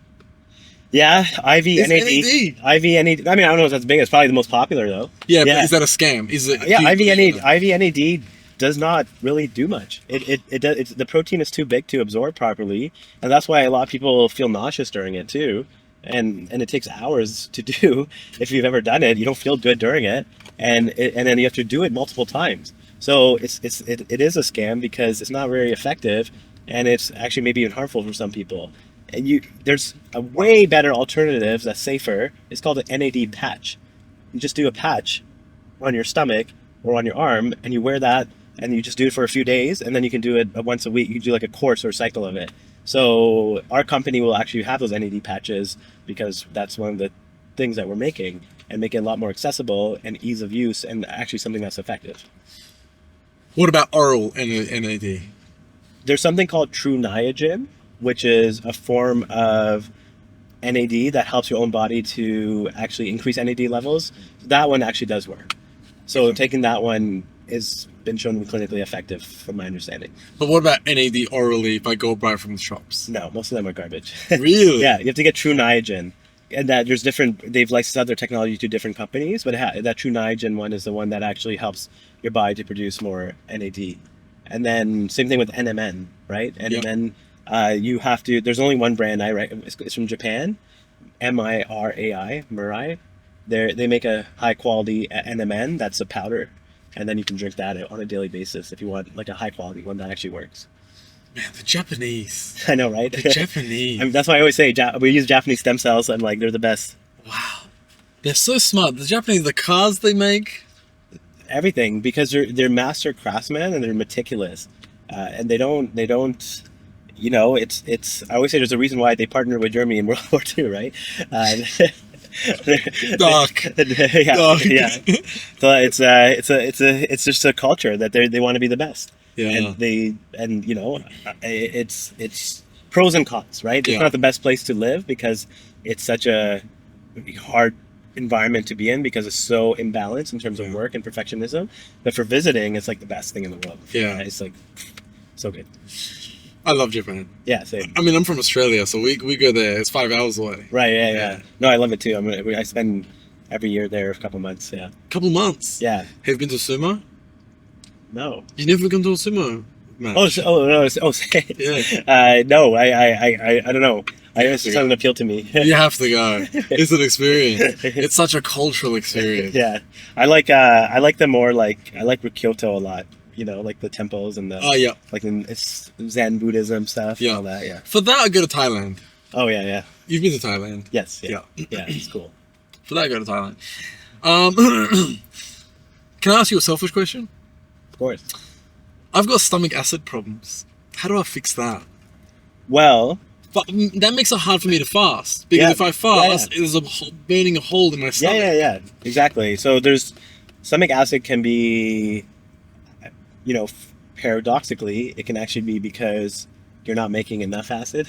[SPEAKER 3] Yeah, IV,
[SPEAKER 1] It's
[SPEAKER 3] NAD.
[SPEAKER 1] NAD.
[SPEAKER 3] IV, NAD. I mean, I don't know if that's big. It's probably the most popular, though.
[SPEAKER 1] Yeah, but is that a scam? Is it?
[SPEAKER 3] Yeah, IV, NAD does not really do much. The protein is too big to absorb properly, and that's why a lot of people feel nauseous during it, too. And it takes hours to do. If you've ever done it, you don't feel good during it, and then you have to do it multiple times. So it is a scam because it's not very effective, and it's actually maybe even harmful for some people. And there's a way better alternative that's safer. It's called an NAD patch. You just do a patch on your stomach or on your arm, and you wear that, and you just do it for a few days, and then you can do it once a week. You can do like a course or a cycle of it. So our company will actually have those NAD patches because that's one of the things that we're making, and make it a lot more accessible and ease of use, and actually something that's effective.
[SPEAKER 1] What about oral NAD?
[SPEAKER 3] There's something called True Niagen, which is a form of NAD that helps your own body to actually increase NAD levels. That one actually does work. So taking that one has been shown to be clinically effective, from my understanding.
[SPEAKER 1] But what about NAD orally if I go buy it from the shops?
[SPEAKER 3] No, most of them are garbage.
[SPEAKER 1] Really?
[SPEAKER 3] Yeah, you have to get True Niagen. And that there's they've licensed out their technology to different companies, but that True Niagen one is the one that actually helps your body to produce more NAD. And then same thing with NMN, right? NMN, you have to, there's only one brand it's from Japan, Mirai. They make a high quality NMN that's a powder, and then you can drink that on a daily basis if you want like a high quality one that actually works.
[SPEAKER 1] Man, the Japanese.
[SPEAKER 3] I know, right?
[SPEAKER 1] The Japanese.
[SPEAKER 3] I mean, that's why I always say we use Japanese stem cells, and like they're the best.
[SPEAKER 1] Wow. They're so smart. The Japanese, the cars they make.
[SPEAKER 3] Everything, because they're master craftsmen and they're meticulous, and they don't you know, it's I always say there's a reason why they partnered with Germany in World War II, right?
[SPEAKER 1] Dark.
[SPEAKER 3] Yeah,
[SPEAKER 1] Dark.
[SPEAKER 3] Yeah. So it's just a culture that they want to be the best.
[SPEAKER 1] Yeah.
[SPEAKER 3] And you know, it's pros and cons, right? It's not the best place to live because it's such a hard environment to be in because it's so imbalanced in terms of work and perfectionism. But for visiting, it's like the best thing in the world.
[SPEAKER 1] Yeah.
[SPEAKER 3] It's like so good.
[SPEAKER 1] I love Japan.
[SPEAKER 3] Yeah, same.
[SPEAKER 1] I mean, I'm from Australia, so we go there. It's 5 hours away.
[SPEAKER 3] Right, yeah. No, I love it too. I spend every year there a couple months, yeah.
[SPEAKER 1] Couple months?
[SPEAKER 3] Yeah.
[SPEAKER 1] Have you been to sumo?
[SPEAKER 3] No.
[SPEAKER 1] You never gone to a sumo match?
[SPEAKER 3] Yeah. No, I don't know. It doesn't appeal to me.
[SPEAKER 1] You have to go. It's an experience. It's such a cultural experience.
[SPEAKER 3] Yeah. I like the more like, I like Kyoto a lot. You know, like the temples and the like it's Zen Buddhism stuff and all that, yeah.
[SPEAKER 1] For that I go to Thailand.
[SPEAKER 3] Oh yeah.
[SPEAKER 1] You've been to Thailand?
[SPEAKER 3] Yes, yeah. Yeah, it's cool.
[SPEAKER 1] For that I go to Thailand. Can I ask you a selfish question?
[SPEAKER 3] Of course.
[SPEAKER 1] I've got stomach acid problems. How do I fix that?
[SPEAKER 3] Well,
[SPEAKER 1] but that makes it hard for me to fast because if I fast, there's burning a hole in my stomach.
[SPEAKER 3] Yeah. Exactly. So stomach acid can be, you know, paradoxically, it can actually be because you're not making enough acid.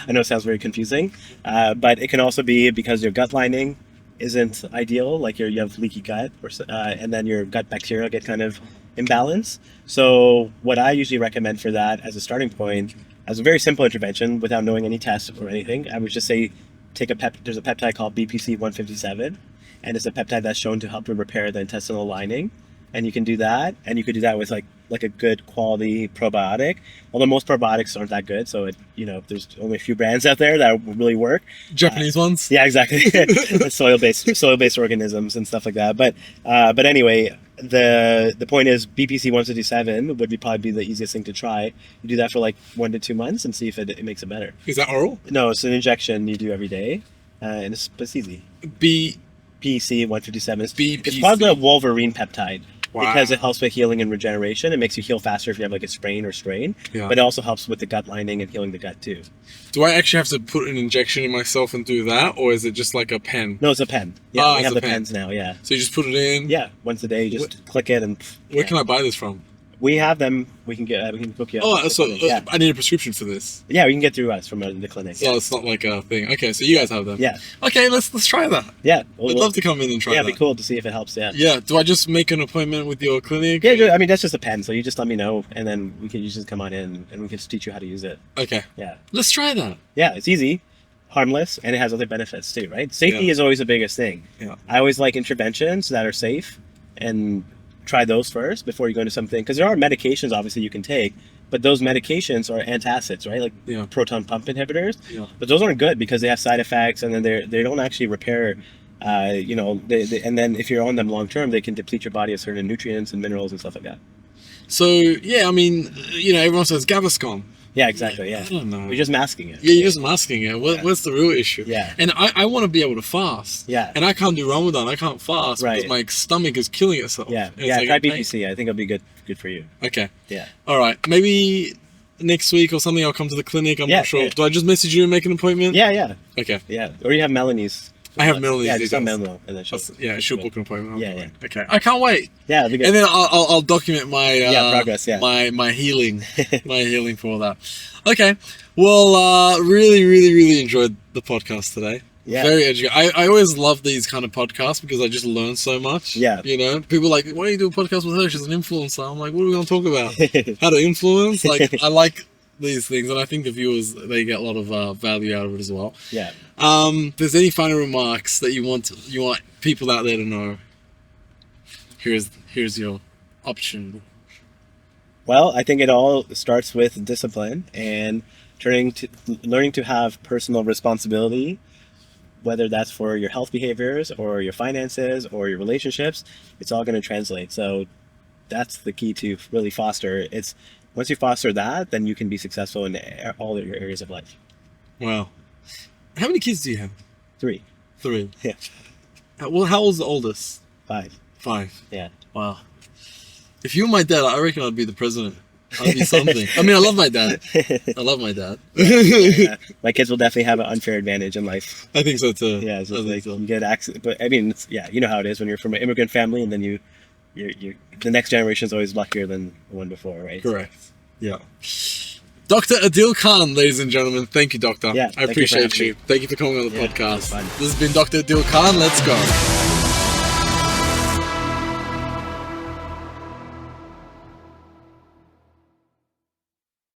[SPEAKER 3] I know it sounds very confusing, but it can also be because your gut lining isn't ideal, like you have leaky gut, and then your gut bacteria get kind of imbalanced. So what I usually recommend for that as a starting point, as a very simple intervention without knowing any tests or anything, I would just say there's a peptide called BPC-157, and it's a peptide that's shown to help to repair the intestinal lining. And you can do that, and you could do that with like a good quality probiotic. Although most probiotics aren't that good, so there's only a few brands out there that will really work.
[SPEAKER 1] Japanese ones.
[SPEAKER 3] Yeah, exactly. soil-based organisms and stuff like that. But anyway, the point is BPC-157 would probably be the easiest thing to try. You do that for like 1 to 2 months and see if it makes it better.
[SPEAKER 1] Is that oral?
[SPEAKER 3] No, it's an injection you do every day, and it's easy. BPC-157. It's called the Wolverine peptide. Wow. Because it helps with healing and regeneration. It makes you heal faster if you have like a sprain or strain. Yeah. But it also helps with the gut lining and healing the gut too.
[SPEAKER 1] Do I actually have to put an injection in myself and do that? Or is it just like a pen?
[SPEAKER 3] No, it's a pen. Yeah, we have the pens now, yeah.
[SPEAKER 1] So you just put it in?
[SPEAKER 3] Yeah, once a day, you just click it and...
[SPEAKER 1] Where can I buy this from?
[SPEAKER 3] We have them. We can book you up.
[SPEAKER 1] Oh, so
[SPEAKER 3] Yeah.
[SPEAKER 1] I need a prescription for this.
[SPEAKER 3] Yeah, we can get through us from the clinic.
[SPEAKER 1] So it's not like a thing. Okay, so you guys have them.
[SPEAKER 3] Yeah.
[SPEAKER 1] Okay, let's try that.
[SPEAKER 3] Yeah.
[SPEAKER 1] I'd love to come in and try
[SPEAKER 3] Yeah,
[SPEAKER 1] that.
[SPEAKER 3] it'd be cool to see if it helps. Yeah.
[SPEAKER 1] Yeah. Do I just make an appointment with your clinic?
[SPEAKER 3] Yeah, I mean that's just a pen. So you just let me know, and then you just come on in, and we can just teach you how to use it.
[SPEAKER 1] Okay.
[SPEAKER 3] Yeah.
[SPEAKER 1] Let's try that.
[SPEAKER 3] Yeah, it's easy, harmless, and it has other benefits too, right? Safety
[SPEAKER 1] Yeah.
[SPEAKER 3] is always the biggest thing.
[SPEAKER 1] Yeah.
[SPEAKER 3] I always like interventions that are safe, and try those first before you go into something, because there are medications obviously you can take, but those medications are antacids, right? Like
[SPEAKER 1] Yeah.
[SPEAKER 3] proton pump inhibitors.
[SPEAKER 1] Yeah.
[SPEAKER 3] But those aren't good because they have side effects, and then they don't actually repair. And then if you're on them long term, they can deplete your body of certain nutrients and minerals and stuff like that.
[SPEAKER 1] So yeah, I mean, everyone says Gaviscon.
[SPEAKER 3] Yeah, exactly. Yeah,
[SPEAKER 1] I don't know.
[SPEAKER 3] We're just masking it.
[SPEAKER 1] Yeah, you're just masking it. What's the real issue?
[SPEAKER 3] Yeah.
[SPEAKER 1] And I want to be able to fast.
[SPEAKER 3] Yeah.
[SPEAKER 1] And I can't do Ramadan. I can't fast
[SPEAKER 3] Right.
[SPEAKER 1] because my stomach is killing itself.
[SPEAKER 3] Yeah,
[SPEAKER 1] And it's
[SPEAKER 3] yeah.
[SPEAKER 1] like,
[SPEAKER 3] Try
[SPEAKER 1] okay.
[SPEAKER 3] BPC. I think it'll be good for you.
[SPEAKER 1] Okay.
[SPEAKER 3] Yeah.
[SPEAKER 1] All right. Maybe next week or something I'll come to the clinic. I'm
[SPEAKER 3] Yeah,
[SPEAKER 1] not sure.
[SPEAKER 3] yeah.
[SPEAKER 1] Do I just message you and make an appointment?
[SPEAKER 3] Yeah, yeah,
[SPEAKER 1] Okay.
[SPEAKER 3] yeah. Or you have Melanie's.
[SPEAKER 1] I have Melanie's
[SPEAKER 3] Yeah, just tell
[SPEAKER 1] details.
[SPEAKER 3] Melanie, and then
[SPEAKER 1] She'll book an appointment.
[SPEAKER 3] Yeah, yeah.
[SPEAKER 1] Okay. I can't wait.
[SPEAKER 3] Yeah, it'll be good.
[SPEAKER 1] And then I'll document my
[SPEAKER 3] progress. Yeah.
[SPEAKER 1] my healing for all that. Okay. Well, really, really, really enjoyed the podcast today.
[SPEAKER 3] Yeah.
[SPEAKER 1] Very educational. I always love these kind of podcasts because I just learn so much.
[SPEAKER 3] Yeah.
[SPEAKER 1] People are like, why do you do a podcast with her? She's an influencer. I'm like, what are we going to talk about? How to influence? Like, I like these things, and I think the viewers, they get a lot of value out of it as well.
[SPEAKER 3] Yeah.
[SPEAKER 1] If there's any final remarks that you want people out there to know, here's your option.
[SPEAKER 3] Well, I think it all starts with discipline and learning to have personal responsibility, whether that's for your health behaviors or your finances or your relationships. It's all going to translate. So that's the key to really foster. It's once you foster that, then you can be successful in all your areas of life.
[SPEAKER 1] Wow. How many kids do you have?
[SPEAKER 3] 3.
[SPEAKER 1] 3.
[SPEAKER 3] Yeah.
[SPEAKER 1] Well, how old's the oldest?
[SPEAKER 3] 5.
[SPEAKER 1] 5.
[SPEAKER 3] Yeah.
[SPEAKER 1] Wow. If you were my dad, I reckon I'd be the president. I'd be something. I mean, I love my dad.
[SPEAKER 3] Yeah. My kids will definitely have an unfair advantage in life.
[SPEAKER 1] I think so too.
[SPEAKER 3] Yeah, it's
[SPEAKER 1] I
[SPEAKER 3] just
[SPEAKER 1] think
[SPEAKER 3] like
[SPEAKER 1] so.
[SPEAKER 3] you get access, but I mean, you know how it is when you're from an immigrant family, and then you the next generation is always luckier than the one before, right?
[SPEAKER 1] Correct. Yeah. Dr. Adeel Khan, ladies and gentlemen. Thank you, Doctor.
[SPEAKER 3] Yeah,
[SPEAKER 1] I
[SPEAKER 3] thank you for
[SPEAKER 1] appreciate
[SPEAKER 3] having
[SPEAKER 1] you.
[SPEAKER 3] me.
[SPEAKER 1] Thank you for coming on the
[SPEAKER 3] Yeah,
[SPEAKER 1] podcast.
[SPEAKER 3] it was fun.
[SPEAKER 1] This has been Dr. Adeel Khan. Let's go.